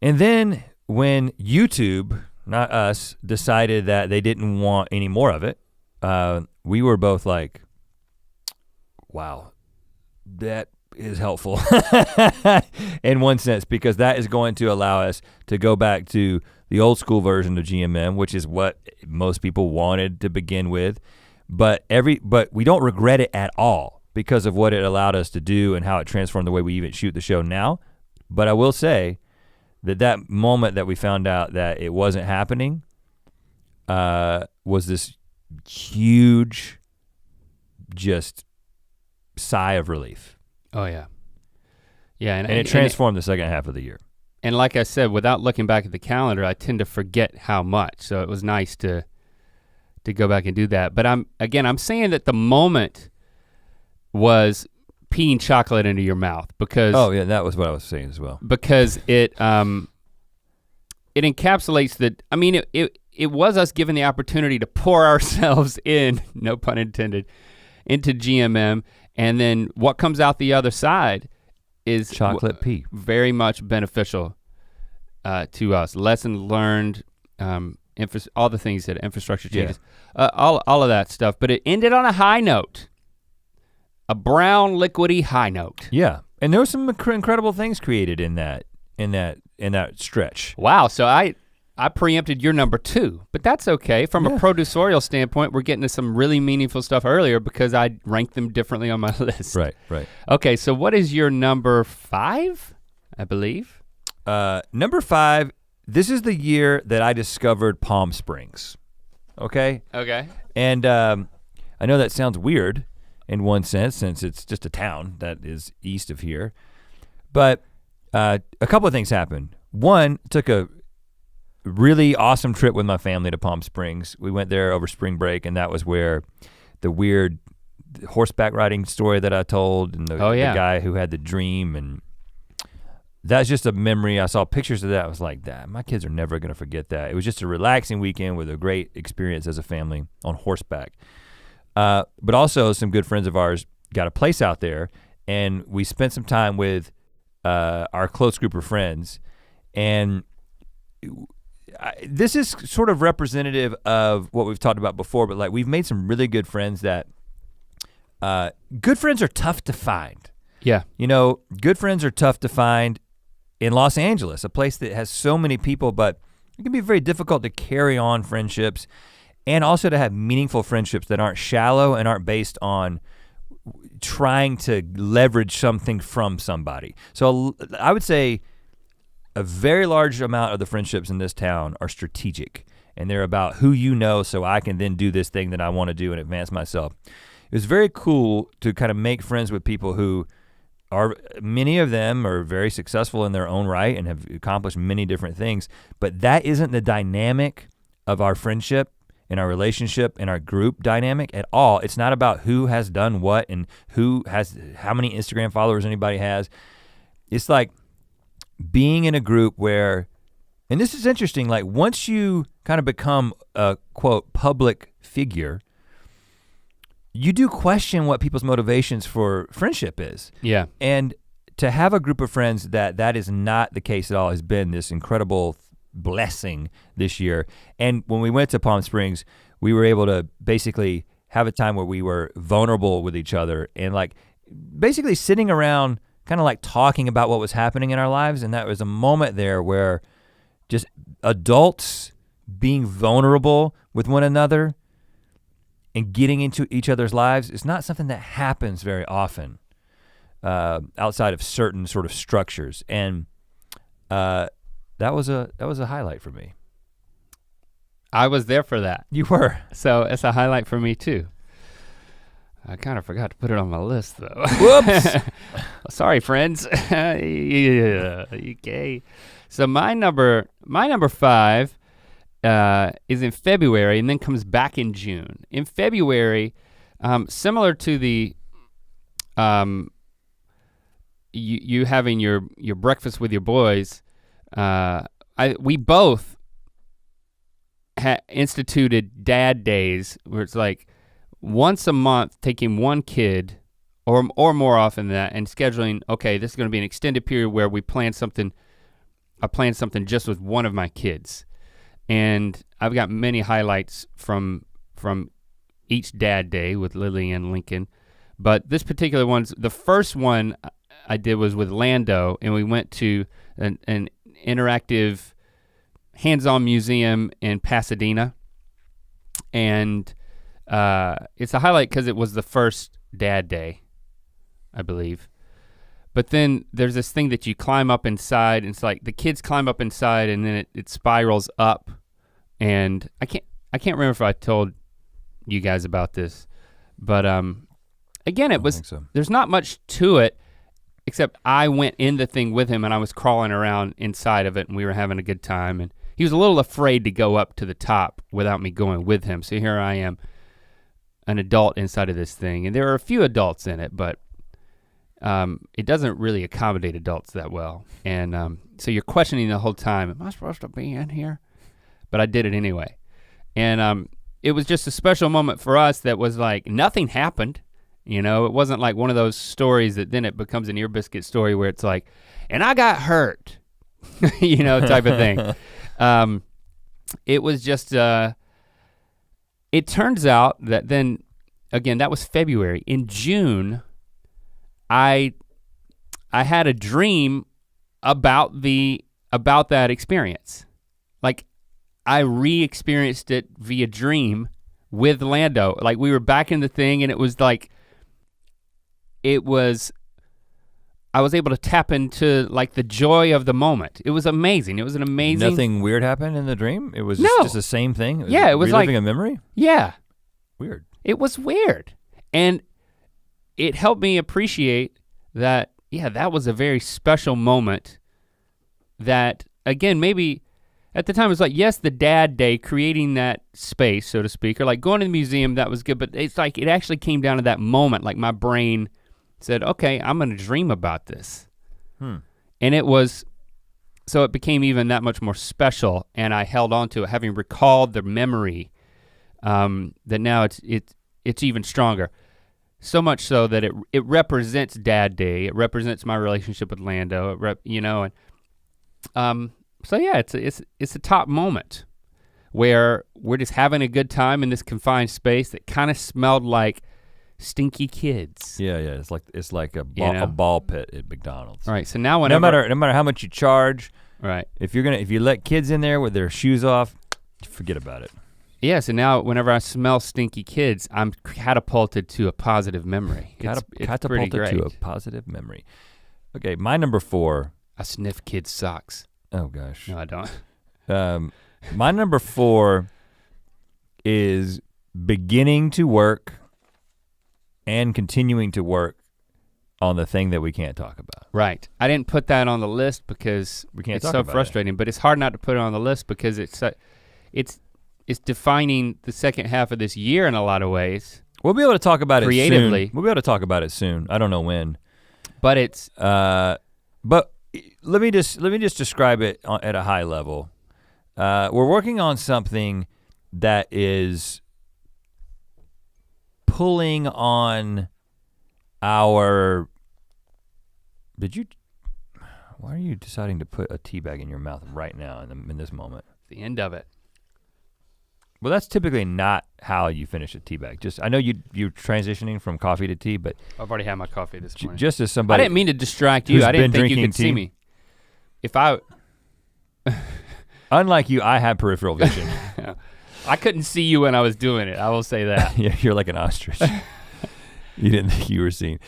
And then when YouTube, not us, decided that they didn't want any more of it, we were both like, wow, that is helpful in one sense, because that is going to allow us to go back to the old school version of GMM, which is what most people wanted to begin with. But we don't regret it at all because of what it allowed us to do and how it transformed the way we even shoot the show now. But I will say that moment that we found out that it wasn't happening was this huge just sigh of relief. Oh yeah. Yeah, and it transformed the second half of the year. And like I said, without looking back at the calendar, I tend to forget how much. So it was nice to go back and do that. But I'm saying that the moment was peeing chocolate into your mouth because oh yeah, that was what I was saying as well. Because it encapsulates that. I mean, it was us given the opportunity to pour ourselves in, no pun intended, into GMM, and then what comes out the other side is chocolate pee. Very much beneficial to us. Lesson learned, and all the things you said, infrastructure changes, all of that stuff. But it ended on a high note, a brown liquidy high note. Yeah, and there were some incredible things created in that stretch. Wow, so I preempted your number 2, but that's okay. From a producerial standpoint, we're getting to some really meaningful stuff earlier because I ranked them differently on my list. Right. Okay, so what is your number 5, I believe? Number 5, this is the year that I discovered Palm Springs, okay? Okay. And I know that sounds weird in one sense, since it's just a town that is east of here, but a couple of things happened. One, took a really awesome trip with my family to Palm Springs. We went there over spring break, and that was where the weird horseback riding story that I told, and the guy who had the dream, and that's just a memory. I saw pictures of that. I was like, my kids are never gonna forget that. It was just a relaxing weekend with a great experience as a family on horseback. But also some good friends of ours got a place out there, and we spent some time with our close group of friends, and this is sort of representative of what we've talked about before, but like we've made some really good friends that, good friends are tough to find. Yeah. You know, good friends are tough to find in Los Angeles, a place that has so many people, but it can be very difficult to carry on friendships and also to have meaningful friendships that aren't shallow and aren't based on trying to leverage something from somebody. So I would say a very large amount of the friendships in this town are strategic, and they're about who you know, so I can then do this thing that I want to do and advance myself. It was very cool to kind of make friends with people who many of them are very successful in their own right and have accomplished many different things, but that isn't the dynamic of our friendship and our relationship and our group dynamic at all. It's not about who has done what and how many Instagram followers anybody has. It's like being in a group where, and this is interesting, like once you kind of become a quote public figure, you do question what people's motivations for friendship is. Yeah. And to have a group of friends that is not the case at all has been this incredible blessing this year. And when we went to Palm Springs, we were able to basically have a time where we were vulnerable with each other and like basically sitting around kind of like talking about what was happening in our lives. And that was a moment there where just adults being vulnerable with one another and getting into each other's lives is not something that happens very often outside of certain sort of structures. And that was a highlight for me. I was there for that. You were. So it's a highlight for me too. I kind of forgot to put it on my list though. Whoops. Sorry, friends. Yeah, okay. So my number 5 is in February and then comes back in June. In February, similar to the you having your breakfast with your boys, we both instituted dad days where it's like once a month taking one kid or more often than that and scheduling, okay, this is gonna be an extended period where we plan something, I plan something just with one of my kids. And I've got many highlights from each dad day with Lily and Lincoln. But this particular one's, the first one I did was with Lando, and we went to an interactive hands-on museum in Pasadena. And it's a highlight because it was the first dad day, I believe. But then there's this thing that you climb up inside, and it's like the kids climb up inside and then it spirals up. And I can't remember if I told you guys about this, but again, it was, there's not much to it except I went in the thing with him and I was crawling around inside of it and we were having a good time, and he was a little afraid to go up to the top without me going with him. So here I am, an adult inside of this thing, and there are a few adults in it, but it doesn't really accommodate adults that well. And so you're questioning the whole time, am I supposed to be in here? But I did it anyway. And it was just a special moment for us that was like, nothing happened. You know, it wasn't like one of those stories that then it becomes an Ear Biscuit story where it's like, and I got hurt, you know, type of thing. it was just, it turns out that then, again, that was February. In June, I had a dream about that experience. Like, I re-experienced it via dream with Lando. Like, we were back in the thing, and it was like, I was able to tap into like the joy of the moment. It was amazing. It was an amazing. Nothing weird happened in the dream? It was just the same thing? It was reliving like a memory? Yeah. Weird. It was weird. And it helped me appreciate that, that was a very special moment that, again, maybe at the time it was like, yes, the dad day, creating that space, so to speak, or like going to the museum, that was good, but it's like, it actually came down to that moment, like my brain said, okay, I'm gonna dream about this. And it became even that much more special, and I held on to it, having recalled the memory, that now it's even stronger. So much so that it represents Dad Day, it represents my relationship with Lando, it's a top moment where we're just having a good time in this confined space that kind of smelled like stinky kids. Yeah, it's like a ball pit at McDonald's. All right, so now whenever no matter how much you charge, right? If you let kids in there with their shoes off, forget about it. Yeah, so now whenever I smell stinky kids, I'm catapulted to a positive memory. It's pretty great. To a positive memory. Okay, my number 4. I sniff kids' socks. Oh gosh. No, I don't. My number 4 is beginning to work and continuing to work on the thing that we can't talk about. Right. I didn't put that on the list because it's so frustrating, but it's hard not to put it on the list because it's defining the second half of this year in a lot of ways. We'll be able to talk about creatively. it soon. We'll be able to talk about it soon. I don't know when. But it's but let me just describe it at a high level. We're working on something that is pulling on our, why are you deciding to put a tea bag in your mouth right now in this moment? The end of it. Well, that's typically not how you finish a tea bag. I know you're transitioning from coffee to tea, but I've already had my coffee this morning. Just as somebody, I didn't mean to distract you. I didn't think you could see me. Unlike you, I have peripheral vision. I couldn't see you when I was doing it. I will say that. Yeah, you're like an ostrich. You didn't think you were seen.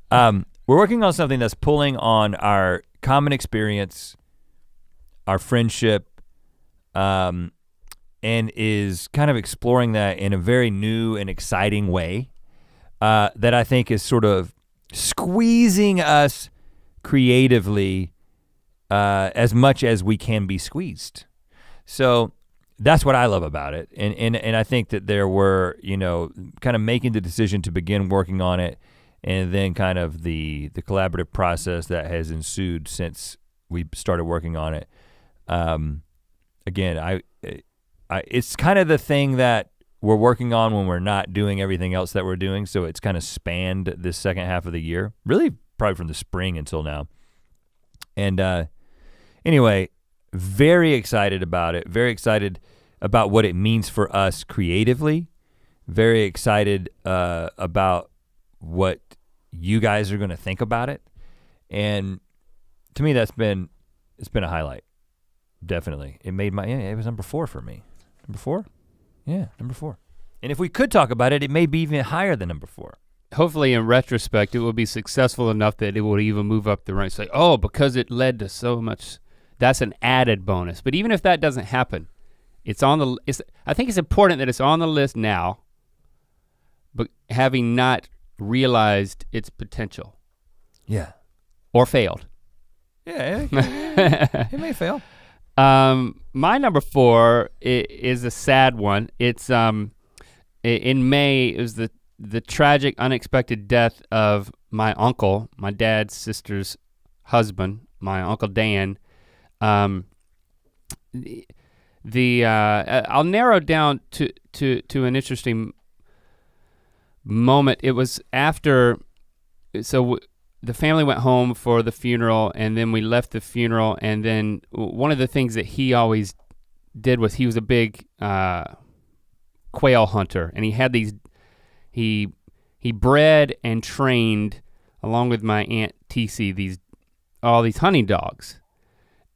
We're working on something that's pulling on our common experience, our friendship, and is kind of exploring that in a very new and exciting way that I think is sort of squeezing us creatively as much as we can be squeezed. So that's what I love about it. And I think that there were, kind of making the decision to begin working on it, and then kind of the collaborative process that has ensued since we started working on it. Again, it's kind of the thing that we're working on when we're not doing everything else that we're doing, so it's kind of spanned this second half of the year, really probably from the spring until now. And anyway, very excited about it, very excited about what it means for us creatively, very excited about what you guys are gonna think about it. And to me, it's been a highlight, definitely. It was number 4 for me. Number 4? Yeah, number 4. And if we could talk about it, it may be even higher than number 4. Hopefully in retrospect, it will be successful enough that it will even move up the ranks. Like, oh, because it led to so much, that's an added bonus. But even if that doesn't happen, I think it's important that it's on the list now, but having not realized its potential. Yeah. Or failed. Yeah, it may fail. My number 4 is a sad one. It's in May, it was the tragic, unexpected death of my uncle, my dad's sister's husband, my Uncle Dan. I'll narrow down to an interesting moment. It was after, the family went home for the funeral, and then we left the funeral, and then one of the things that he always did was he was a big quail hunter, and he had these. He bred and trained along with my Aunt TC all these hunting dogs,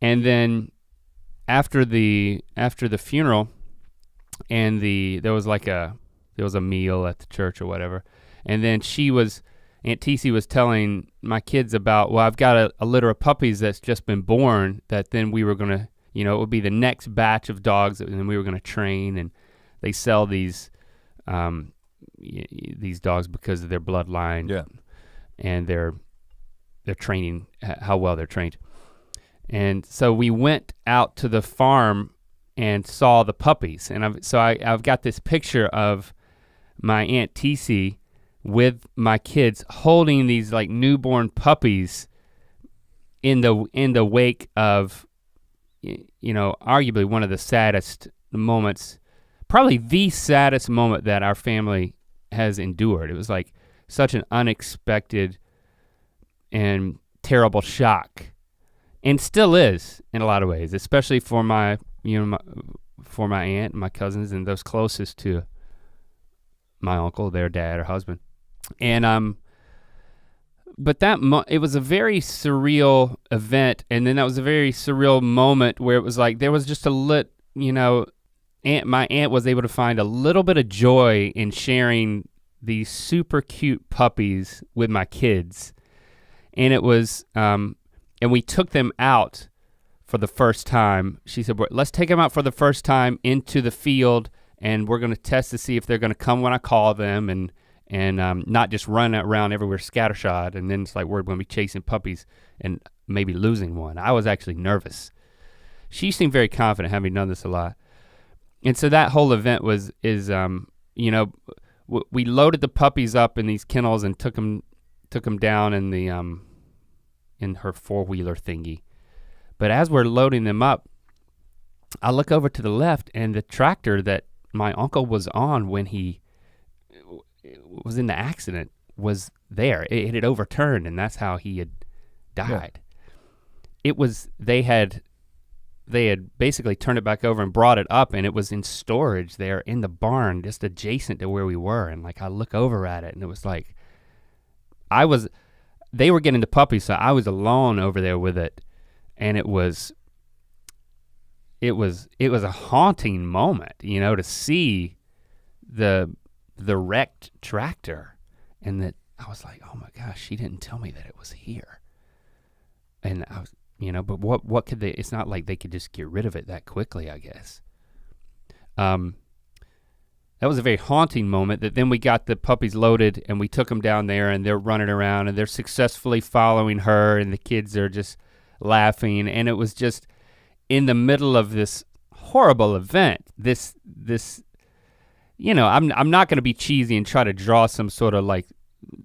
and then after the funeral, and there was a meal at the church or whatever, and then Aunt TC was telling my kids about, well, I've got a litter of puppies that's just been born that then we were gonna, it would be the next batch of dogs that then we were gonna train, and they sell these dogs because of their bloodline, yeah, and their training, how well they're trained. And so we went out to the farm and saw the puppies, and I've got this picture of my Aunt TC with my kids holding these like newborn puppies in the wake of, arguably one of the saddest moments, probably the saddest moment that our family has endured. It was like such an unexpected and terrible shock, and still is in a lot of ways, especially for my aunt and my cousins and those closest to my uncle, their dad or husband. And but it was a very surreal event, and then that was a very surreal moment where it was like there was just my aunt was able to find a little bit of joy in sharing these super cute puppies with my kids. And it was, and we took them out for the first time. She said, let's take them out for the first time into the field, and we're gonna test to see if they're gonna come when I call them, and not just run around everywhere scattershot, and then it's like we're gonna be chasing puppies and maybe losing one. I was actually nervous. She seemed very confident, having done this a lot. And so that whole event we loaded the puppies up in these kennels and took them down in the in her four-wheeler thingy. But as we're loading them up, I look over to the left, and the tractor that my uncle was on when he was in the accident was there. It had overturned, and that's how he had died. Yeah. They had basically turned it back over and brought it up, and it was in storage there in the barn just adjacent to where we were. And like I look over at it, and it was like they were getting the puppies, so I was alone over there with it, and it was a haunting moment, to see the wrecked tractor, and that I was like, oh my gosh, she didn't tell me that it was here. And I was, but what could they? It's not like they could just get rid of it that quickly, I guess. That was a very haunting moment. That then we got the puppies loaded, and we took them down there, and they're running around, and they're successfully following her, and the kids are just laughing, and it was just in the middle of this horrible event. This I'm not gonna be cheesy and try to draw some sort of like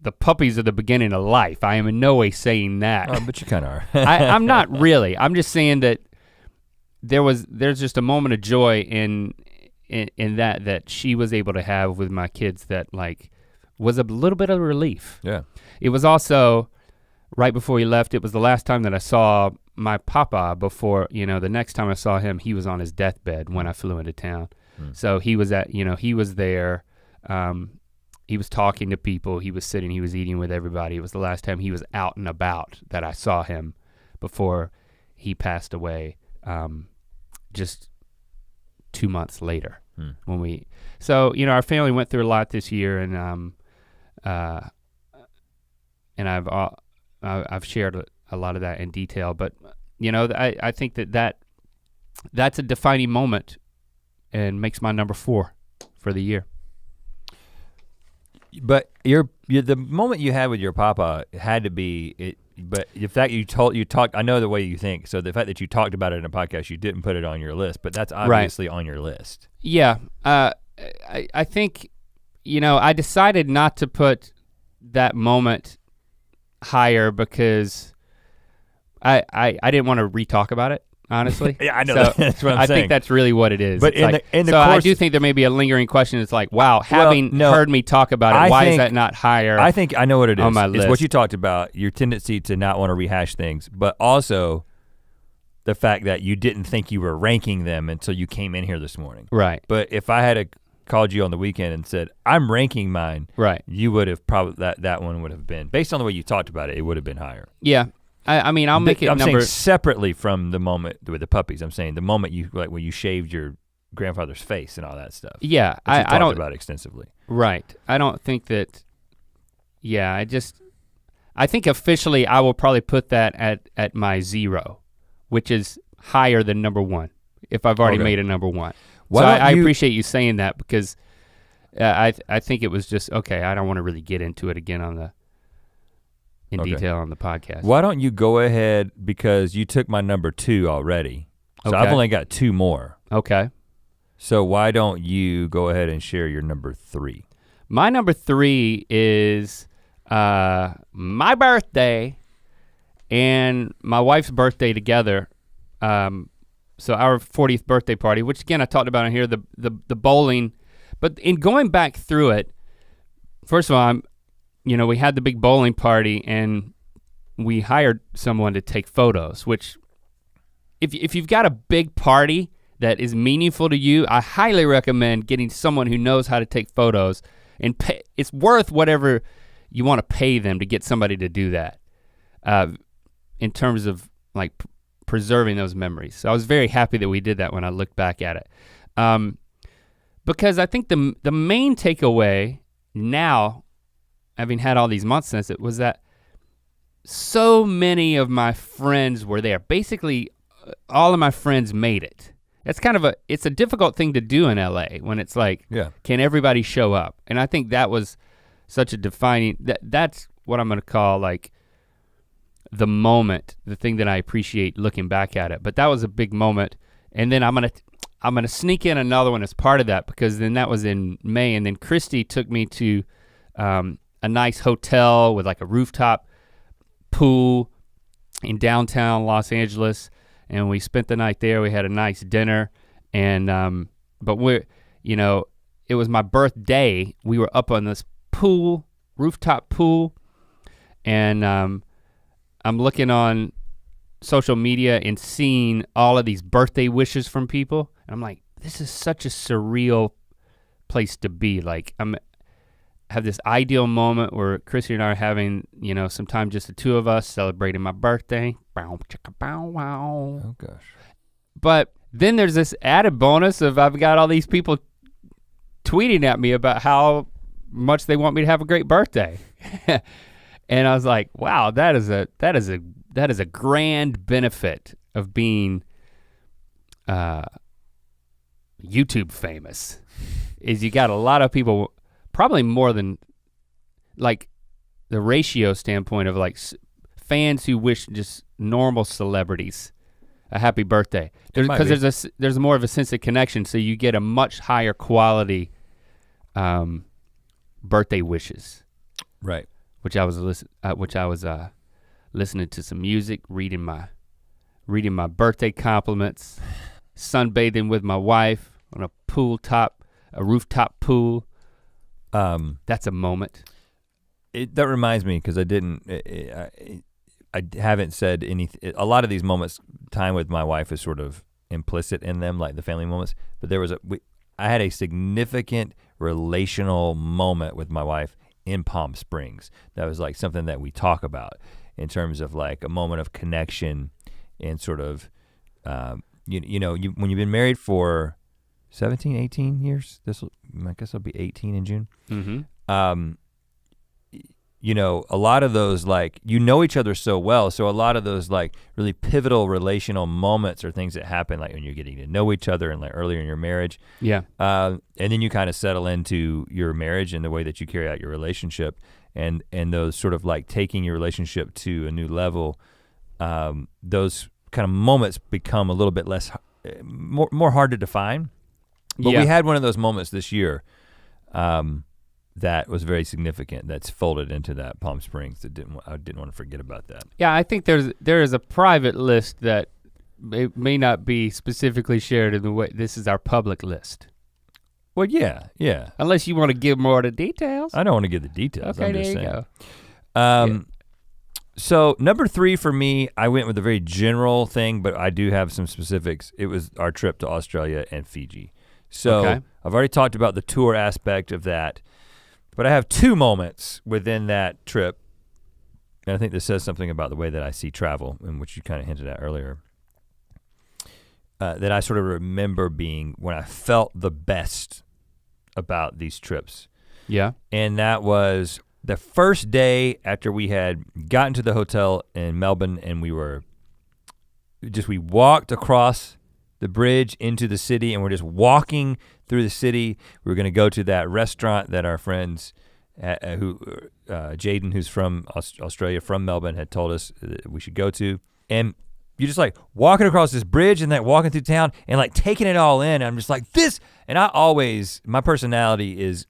the puppies are the beginning of life. I am in no way saying that. Oh, but you kind of are. I'm not really. I'm just saying that there's just a moment of joy in that she was able to have with my kids that like was a little bit of relief. Yeah. It was also right before he left. It was the last time that I saw my papa before, the next time I saw him, he was on his deathbed when I flew into town. So he was he was there. He was talking to people, he was sitting, he was eating with everybody. It was the last time he was out and about that I saw him before he passed away, just 2 months later when our family went through a lot this year, and I've shared a lot of that in detail, but I think that's a defining moment and makes my number 4 for the year. But the moment you had with your papa had to be it. But the fact you talked, I know the way you think. So the fact that you talked about it in a podcast, you didn't put it on your list, but that's obviously on your list. Yeah, I think, I decided not to put that moment higher because I didn't want to re-talk about it. Honestly, yeah, I know. So that's what I'm saying. I think that's really what it is. But I do think there may be a lingering question. It's like, wow, having heard me talk about it, why is that not higher? I think I know what it is. On my list. It's what you talked about, your tendency to not want to rehash things, but also the fact that you didn't think you were ranking them until you came in here this morning. Right. But if I had called you on the weekend and said, I'm ranking mine, right, you would have probably, that one would have been, based on the way you talked about it, it would have been higher. Yeah. I mean, I'll make it I'm number. saying separately from the moment with the puppies. I'm saying the moment when you shaved your grandfather's face and all that stuff. Yeah, I don't talked about extensively. Right. I don't think that. Yeah, I think officially I will probably put that at my 0, which is higher than number 1. If I've already made a number 1. So I appreciate you saying that because I think it was just okay. I don't want to really get into it again in detail on the podcast. Why don't you go ahead, because you took my number 2 already. So I've only got 2 more. Okay. So why don't you go ahead and share your number 3? My number 3 is my birthday and my wife's birthday together. So our 40th birthday party, which again I talked about in here, the bowling. But in going back through it, first of all, we had the big bowling party and we hired someone to take photos, which if you've got a big party that is meaningful to you, I highly recommend getting someone who knows how to take photos and pay. It's worth whatever you want to pay them to get somebody to do that in terms of like preserving those memories. So I was very happy that we did that when I looked back at it. Because I think the main takeaway now, having had all these months since it, was that so many of my friends were there. Basically, all of my friends made it. It's a difficult thing to do in LA when it's like, can everybody show up? And I think that was such a defining, that's what I'm gonna call like the moment, the thing that I appreciate looking back at it. But that was a big moment. And then I'm gonna sneak in another one as part of that, because then that was in May, and then Christy took me to a nice hotel with like a rooftop pool in downtown Los Angeles, and we spent the night there. We had a nice dinner, and but it was my birthday. We were up on this rooftop pool, and I'm looking on social media and seeing all of these birthday wishes from people. And I'm like, this is such a surreal place to be. Like have this ideal moment where Chrissy and I are having, some time just the two of us celebrating my birthday. Bow, chicka, bow, wow. Oh gosh. But then there's this added bonus of I've got all these people tweeting at me about how much they want me to have a great birthday. And I was like, wow, that is a grand benefit of being YouTube famous. Is you got a lot of people, probably more than like the ratio standpoint of like fans who wish just normal celebrities a happy birthday. Because there's more of a sense of connection, so you get a much higher quality birthday wishes. Right. Which I was listening to some music, reading my birthday compliments, sunbathing with my wife on a rooftop pool. That's a moment. That reminds me, because I haven't said anything. A lot of these moments, time with my wife is sort of implicit in them, like the family moments. But I had a significant relational moment with my wife in Palm Springs. That was like something that we talk about in terms of like a moment of connection and sort of, when you've been married for 17, 18 years, I guess it'll be 18 in June. Mm-hmm. A lot of those each other so well. So a lot of those like really pivotal relational moments are things that happen like when you're getting to know each other and like earlier in your marriage. Yeah. And then you kind of settle into your marriage and the way that you carry out your relationship, and those sort of like taking your relationship to a new level. Those kind of moments become a little bit more hard to define. But we had one of those moments this year. That was very significant. That's folded into that Palm Springs. I didn't want to forget about that. Yeah, I think there is a private list that may not be specifically shared in the way. This is our public list. Well, yeah. Unless you want to give more of the details. I don't want to give the details. Okay, I'm just there you saying. So number 3 for me, I went with a very general thing, but I do have some specifics. It was our trip to Australia and Fiji. So Okay. I've already talked about the tour aspect of that, but I have 2 moments within that trip. And I think this says something about the way that I see travel, and which you kind of hinted at earlier. That I sort of remember being when I felt the best about these trips. Yeah. And that was the first day after we had gotten to the hotel in Melbourne, and we walked across the bridge into the city, and we're just walking through the city. We were gonna go to that restaurant that our friends, Jaden, who's from Australia, from Melbourne, had told us that we should go to. And you're just like walking across this bridge and like walking through town and like taking it all in. I'm just like this, and my personality is,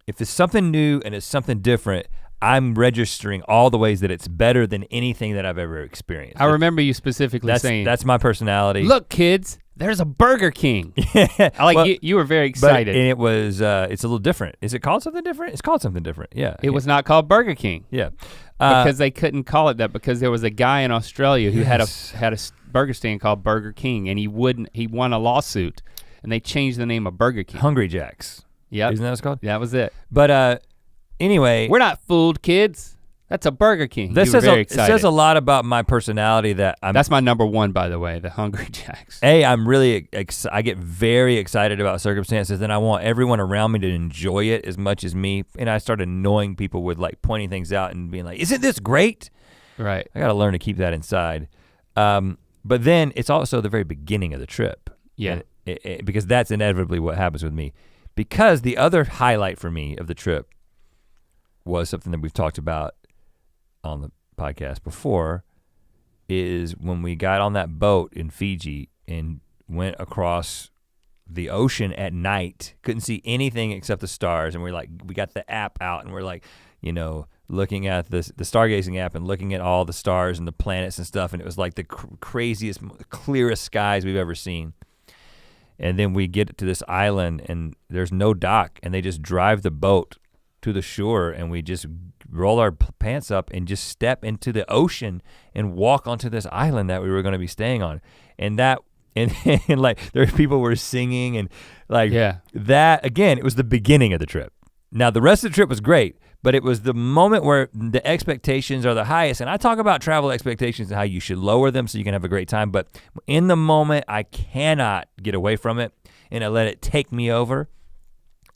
if it's something new and it's something different, I'm registering all the ways that it's better than anything that I've ever experienced. I remember you specifically saying, that's my personality. look kids, there's a Burger King. You were very But, excited. and it was, it's a little different. Is it called something different? It's called something different, yeah. It was not called Burger King. Yeah. Because they couldn't call it that because there was a guy in Australia who Yes. had a burger stand called Burger King, and he won a lawsuit, and they changed the name of Burger King. Hungry Jacks. Yep. Isn't that what it's called? That was it. But anyway. We're not fooled, kids. That's a Burger King. This You were says very it excited. says a lot about my personality that That's my number 1, by the way, the Hungry Jacks. I'm really, I get very excited about circumstances, and I want everyone around me to enjoy it as much as me. And I start annoying people with like pointing things out and being like, isn't this great? Right. I gotta learn to keep that inside. But then it's also the very beginning of the trip. Yeah. Because that's inevitably what happens with me. Because the other highlight for me of the trip was something that we've talked about on the podcast before, is when we got on that boat in Fiji and went across the ocean at night, couldn't see anything except the stars, and we got the app out and we're like, looking at the stargazing app and looking at all the stars and the planets and stuff, and it was like the craziest, clearest skies we've ever seen. And then we get to this island and there's no dock, and they just drive the boat to the shore, and we just roll our pants up and just step into the ocean and walk onto this island that we were gonna be staying on. And like there people were singing and like that, again, it was the beginning of the trip. Now the rest of the trip was great, but it was the moment where the expectations are the highest. And I talk about travel expectations and how you should lower them so you can have a great time, but in the moment I cannot get away from it, and I let it take me over.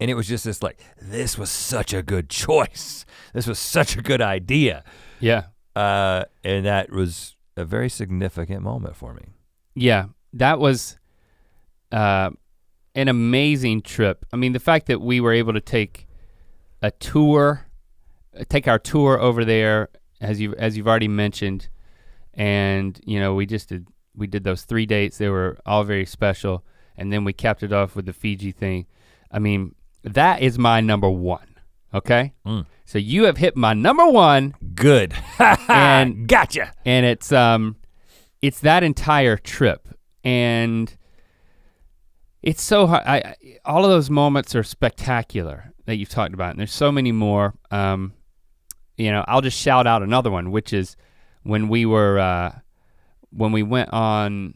And it was just this like, this was such a good choice. This was such a good idea. Yeah. And that was a very significant moment for me. Yeah, that was an amazing trip. I mean, the fact that we were able to take our tour over there, as you've already mentioned, and we did those 3 dates. They were all very special, and then we capped it off with the Fiji thing. I mean, that is my number 1. Okay? So you have hit my number 1. Good. And gotcha. And it's that entire trip, and it's so hard. All of those moments are spectacular that you've talked about, and there's so many more. I'll just shout out another one, which is when we went on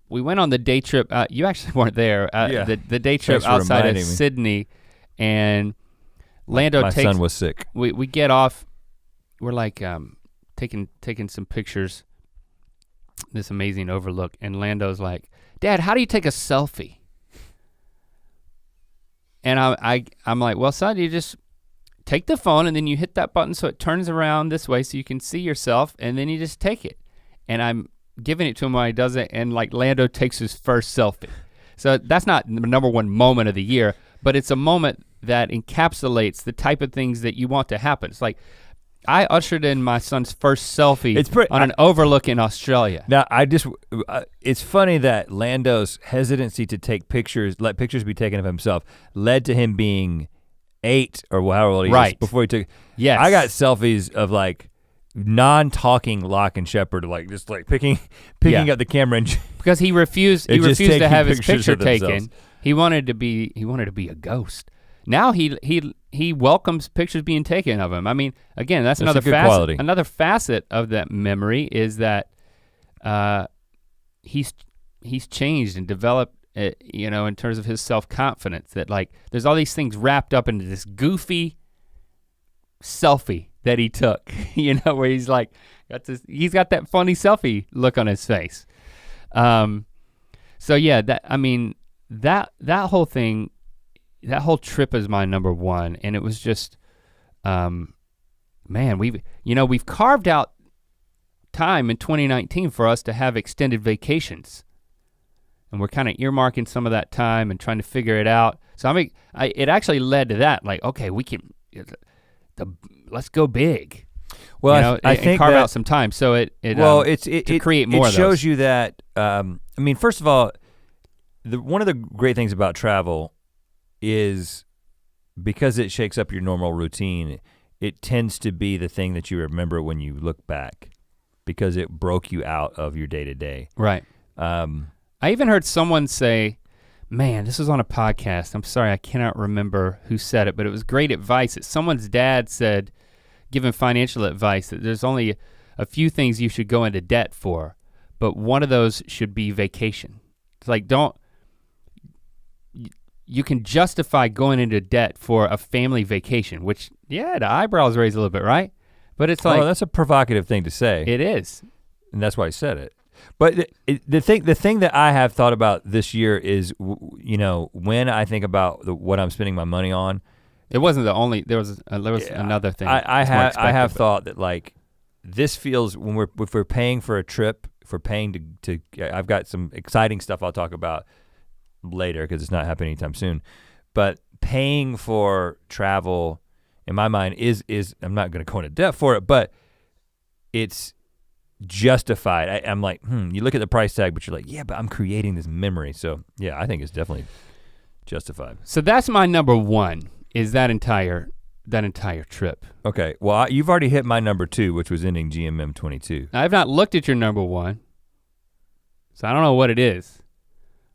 the day trip. You actually weren't there. The day trip outside of Sydney, and Lando my takes. son was sick. We get off. We're like taking some pictures. This amazing overlook, and Lando's like, "Dad, how do you take a selfie?" And I'm like, "Well, son, you just take the phone and then you hit that button so it turns around this way so you can see yourself, and then you just take it." And I'm giving it to him while he does it, and like Lando takes his first selfie. So that's not the number 1 moment of the year, but it's a moment that encapsulates the type of things that you want to happen. It's like, I ushered in my son's first selfie on an overlook in Australia. Now, it's funny that Lando's hesitancy to take pictures, let pictures be taken of himself, led to him being 8 or however old he is before he took. Yes. I got selfies of like non-talking Lock and Shepherd, like just like picking up the camera and because he refused to have his picture taken. Themselves. He wanted to be a ghost. Now he he welcomes pictures being taken of him. I mean, again, that's another good facet. quality. Another facet of that memory is that he's changed and developed, you know, in terms of his self-confidence. That like, there's all these things wrapped up into this goofy selfie that he took. You know, where he's like, he's got that funny selfie look on his face. So yeah, that whole thing. That whole trip is my number one, and it was just, man, we've carved out time in 2019 for us to have extended vacations, and we're kind of earmarking some of that time and trying to figure it out. So it actually led to that, like, okay, we can, let's go big. Well, you know, I and think carve that, out some time. So to create more. It shows you that. I mean, first of all, one of the great things about travel is because it shakes up your normal routine, it tends to be the thing that you remember when you look back because it broke you out of your day-to-day. Right. I even heard someone say, man, this was on a podcast. I'm sorry, I cannot remember who said it, but it was great advice. Someone's dad said, giving financial advice, that there's only a few things you should go into debt for, but one of those should be vacation. It's like, you can justify going into debt for a family vacation, which, yeah, the eyebrows raise a little bit, right? But it's like— Oh, that's a provocative thing to say. It is. And that's why I said it. But the thing that I have thought about this year is, you know, when I think about what I'm spending my money on. It wasn't the only, there was another thing. I have thought that like, this feels, if we're paying for a trip, if we're paying to I've got some exciting stuff I'll talk about later because it's not happening anytime soon, but paying for travel in my mind is I'm not gonna go into debt for it, but it's justified. I'm like, you look at the price tag, but you're like, yeah, but I'm creating this memory. So yeah, I think it's definitely justified. So that's my number one, is that entire trip. Okay, well, you've already hit my number two, which was ending GMM 22. I've not looked at your number one, so I don't know what it is.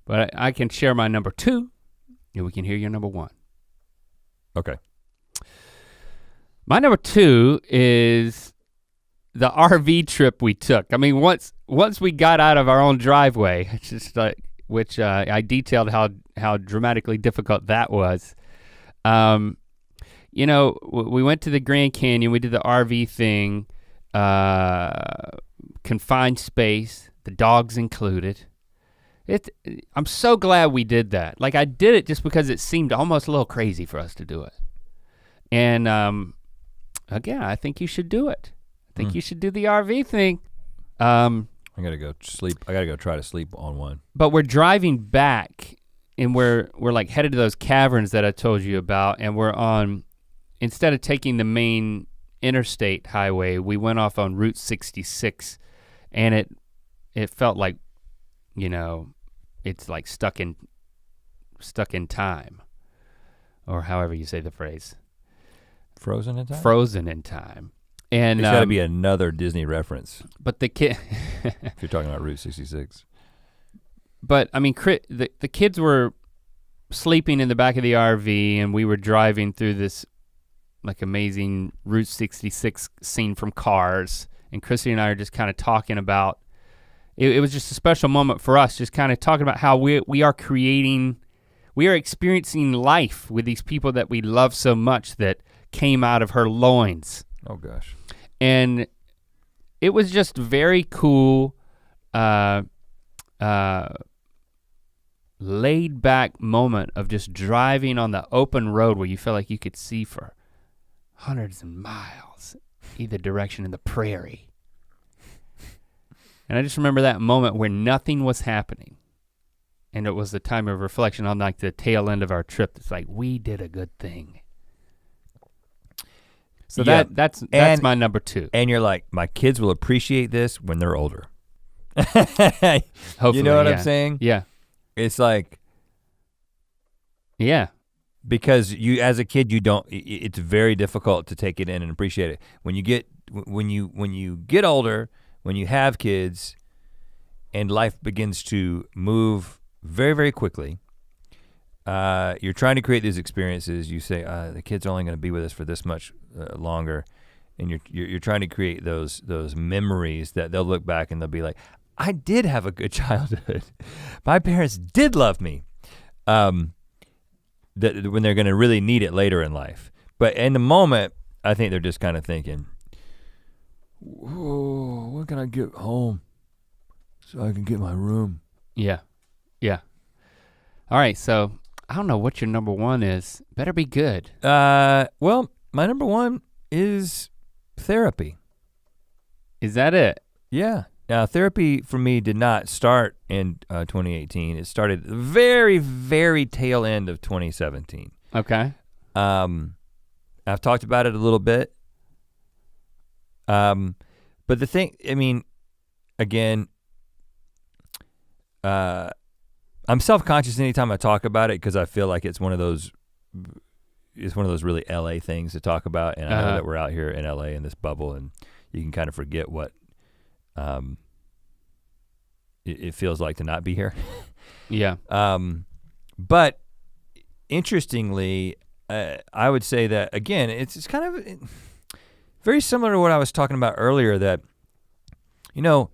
But I can share my number two, and we can hear your number one. Okay. My number two is the RV trip we took. I mean, once we got out of our own driveway, it's just like, which I detailed how dramatically difficult that was. You know, we went to the Grand Canyon, we did the RV thing, confined space, the dogs included. I'm so glad we did that. Like, I did it just because it seemed almost a little crazy for us to do it. And again, I think you should do it. I think you should do the RV thing. I gotta go sleep. I gotta go try to sleep on one. But we're driving back, and we're like headed to those caverns that I told you about, and we're on, instead of taking the main interstate highway, we went off on Route 66, and it felt like, you know, it's like stuck in time, or however you say the phrase. Frozen in time? Frozen in time. And there's gotta be another Disney reference. But the kid, if you're talking about Route 66. But I mean, the kids were sleeping in the back of the RV, and we were driving through this like amazing Route 66 scene from Cars, and Chrissy and I are just kind of talking about, it was just a special moment for us, just kind of talking about how we are experiencing life with these people that we love so much that came out of her loins. Oh gosh. And it was just very cool, laid back moment of just driving on the open road where you felt like you could see for hundreds of miles, either direction in the prairie. And I just remember that moment where nothing was happening. And it was the time of reflection on like the tail end of our trip. It's like, we did a good thing. So yeah. that's my number two. And you're like, my kids will appreciate this when they're older. Hopefully, you know what yeah. I'm saying? Yeah. It's like, yeah. Because you, as a kid, it's very difficult to take it in and appreciate it. When you get older, when you have kids, and life begins to move very, very quickly, you're trying to create these experiences. You say the kid's only going to be with us for this much longer, and you're trying to create those memories that they'll look back and they'll be like, I did have a good childhood. My parents did love me. That when they're going to really need it later in life. But in the moment, I think they're just kind of thinking, whoa, when can I get home so I can get my room? Yeah, yeah. All right, so I don't know what your number one is. Better be good. Well, my number one is therapy. Is that it? Yeah. Now, therapy for me did not start in 2018. It started the very, very tail end of 2017. Okay. I've talked about it a little bit. But the thing, I mean, again, I'm self-conscious anytime I talk about it because I feel like it's one of those really LA things to talk about. And I know that we're out here in LA in this bubble and you can kind of forget what it feels like to not be here. Yeah. But interestingly, I would say that again, it's kind of very similar to what I was talking about earlier that, you know,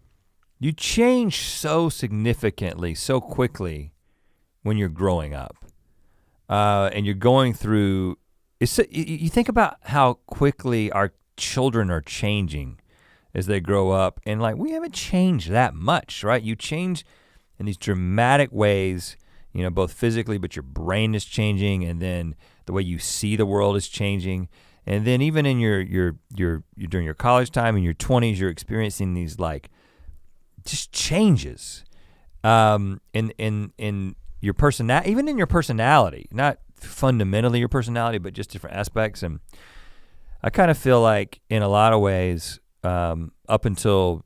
you change so significantly, so quickly when you're growing up and you're going through, you think about how quickly our children are changing as they grow up and like, we haven't changed that much, right? You change in these dramatic ways, you know, both physically, but your brain is changing and then the way you see the world is changing. And then even in your during your college time in your 20s, you're experiencing these like just changes in your personality, even in your personality, not fundamentally your personality, but just different aspects. And I kind of feel like in a lot of ways, up until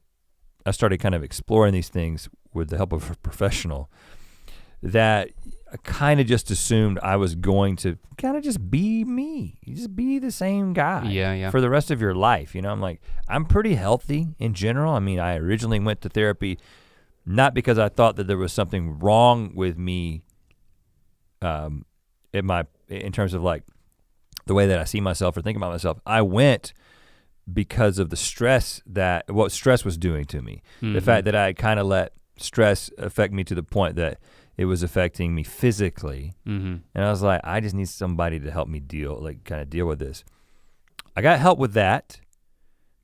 I started kind of exploring these things with the help of a professional, that I kind of just assumed I was going to kind of just be me. You just be the same guy for the rest of your life. You know, I'm like, I'm pretty healthy in general. I mean, I originally went to therapy not because I thought that there was something wrong with me in terms of like the way that I see myself or think about myself. I went because of what stress was doing to me. Mm-hmm. The fact that I kind of let stress affect me to the point that it was affecting me physically. Mm-hmm. And I was like, I just need somebody to help me deal with this. I got help with that,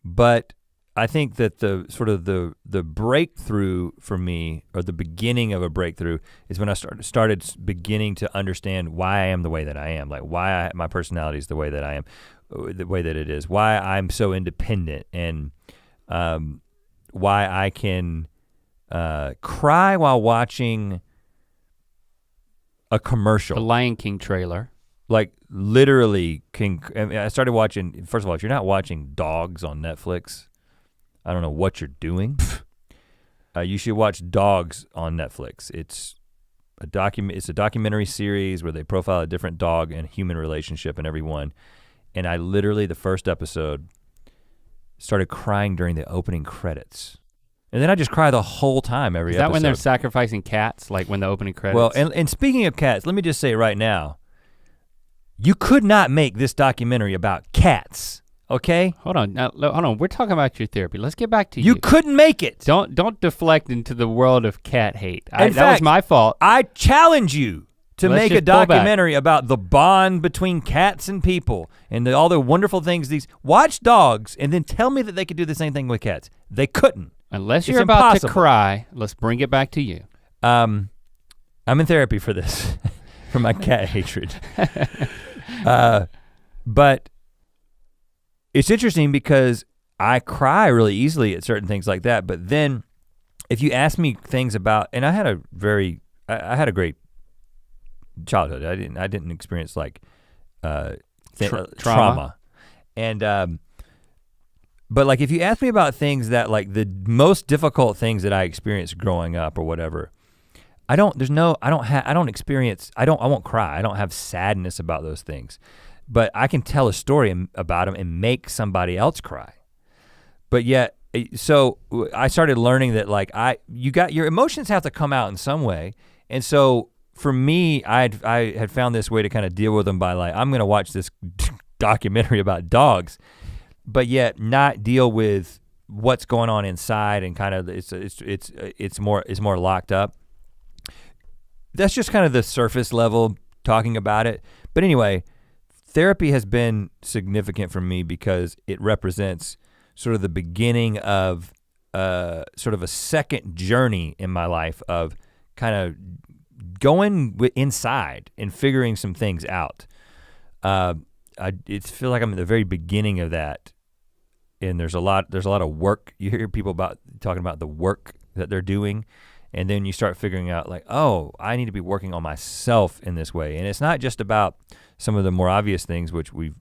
but I think that the sort of the breakthrough for me, or the beginning of a breakthrough, is when I started beginning to understand why I am the way that I am, like why my personality is the way that I am, the way that it is, why I'm so independent, and why I can cry while watching a commercial. The Lion King trailer. Like literally, I started watching, first of all, if you're not watching Dogs on Netflix, I don't know what you're doing. You should watch Dogs on Netflix. It's a documentary series where they profile a different dog and human relationship in every one. And I literally, the first episode, started crying during the opening credits. And then I just cry the whole time every episode. Is that when they're sacrificing cats, like when the opening credits? Well, and speaking of cats, let me just say right now, you could not make this documentary about cats, okay? Hold on, we're talking about your therapy. Let's get back to you. You couldn't make it. Don't deflect into the world of cat hate. That was my fault. I challenge you to make a documentary about the bond between cats and people and all the wonderful things watch Dogs and then tell me that they could do the same thing with cats. They couldn't. Unless you're about to cry, let's bring it back to you. I'm in therapy for this, for my cat hatred. But it's interesting because I cry really easily at certain things like that. But then if you ask me things about, and I had a great childhood. I didn't experience like trauma. And but like if you ask me about things that like the most difficult things that I experienced growing up or whatever, I won't cry. I don't have sadness about those things. But I can tell a story about them and make somebody else cry. But yet, so I started learning that like your emotions have to come out in some way. And so for me, I had found this way to kind of deal with them by like, I'm gonna watch this documentary about dogs, but yet not deal with what's going on inside and kind of it's more locked up. That's just kind of the surface level talking about it. But anyway, therapy has been significant for me because it represents sort of the beginning of sort of a second journey in my life of kind of going inside and figuring some things out. I feel like I'm at the very beginning of that, and there's a lot of work. You hear people talking about the work that they're doing, and then you start figuring out like, oh, I need to be working on myself in this way. And it's not just about some of the more obvious things which we've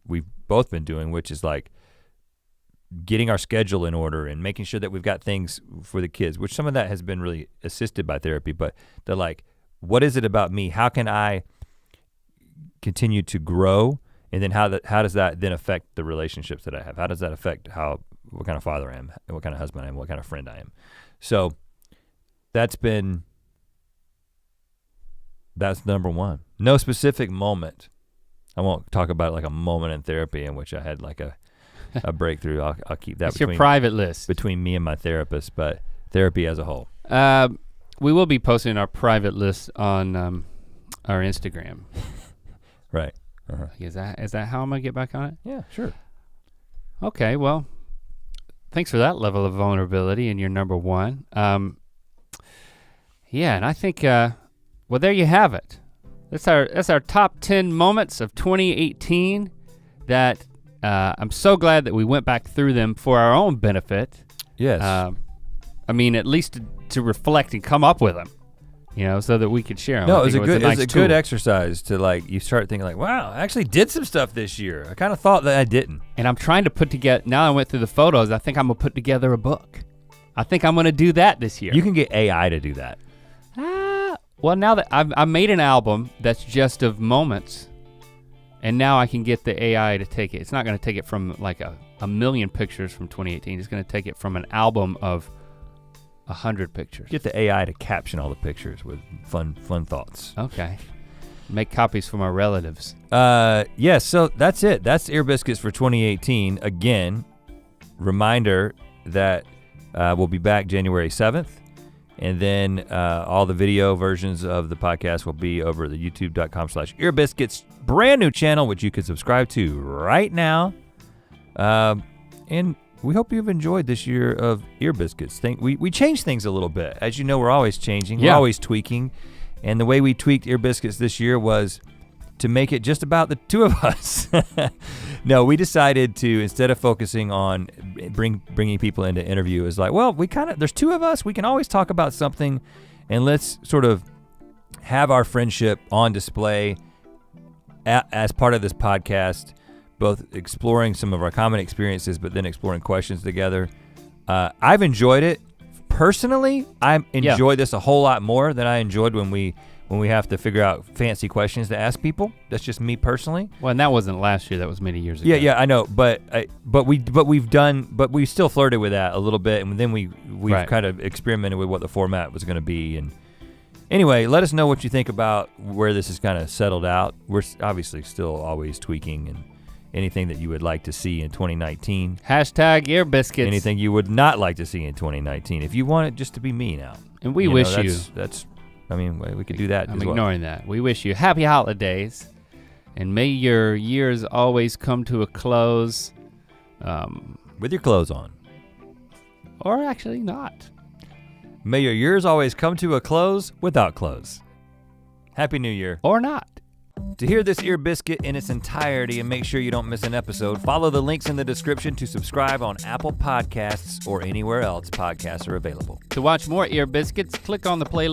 both been doing, which is like getting our schedule in order and making sure that we've got things for the kids, which some of that has been really assisted by therapy, but they're like, what is it about me? How can I continue to grow? And then how does that then affect the relationships that I have? How does that affect what kind of father I am, and what kind of husband I am, what kind of friend I am? So that's number one. No specific moment. I won't talk about like a moment in therapy in which I had like a breakthrough. I'll keep that. That's your private list. Between me and my therapist, but therapy as a whole. We will be posting our private list on our Instagram. Right. Uh-huh. Is that how I'm gonna get back on it? Yeah, sure. Okay, well, thanks for that level of vulnerability in your number one. Yeah, and I think, well, there you have it. That's our top 10 moments of 2018 that I'm so glad that we went back through them for our own benefit. Yes. I mean, at least to reflect and come up with them, so that we could share them. No, it was a good exercise to like, you start thinking like, wow, I actually did some stuff this year. I kind of thought that I didn't. And I'm trying to put together, now I went through the photos, I think I'm gonna put together a book. I think I'm gonna do that this year. You can get AI to do that. Well, now that I made an album that's just of moments, and now I can get the AI to take it. It's not gonna take it from like a million pictures from 2018. It's gonna take it from an album of 100 pictures. Get the AI to caption all the pictures with fun thoughts. Okay. Make copies for my relatives. Yes, so that's it. That's Ear Biscuits for 2018. Again, reminder that we'll be back January 7th. And then all the video versions of the podcast will be over at the youtube.com/earbiscuits brand new channel, which you can subscribe to right now. And we hope you've enjoyed this year of Ear Biscuits. We changed things a little bit. As you know, we're always changing, We're always tweaking. And the way we tweaked Ear Biscuits this year was to make it just about the two of us. No, we decided to, instead of focusing on bringing people into interview, is like, well, there's two of us, we can always talk about something, and let's sort of have our friendship on display as part of this podcast, both exploring some of our common experiences, but then exploring questions together. I've enjoyed it. Personally, I enjoy this a whole lot more than I enjoyed when we have to figure out fancy questions to ask people. That's just me personally. Well, and that wasn't last year, that was many years ago. Yeah, I know, but we still flirted with that a little bit, and then we've kind of experimented with what the format was gonna be. And anyway, let us know what you think about where this is kind of settled out. We're obviously still always tweaking, and anything that you would like to see in 2019. # Ear Biscuits. Anything you would not like to see in 2019. If you want it just to be me now. And we wish you. We could do that I'm as well. ignoring that. We wish you happy holidays, and may your years always come to a close. With your clothes on. Or actually not. May your years always come to a close without clothes. Happy New Year. Or not. To hear this Ear Biscuit in its entirety and make sure you don't miss an episode, follow the links in the description to subscribe on Apple Podcasts or anywhere else podcasts are available. To watch more Ear Biscuits, click on the playlist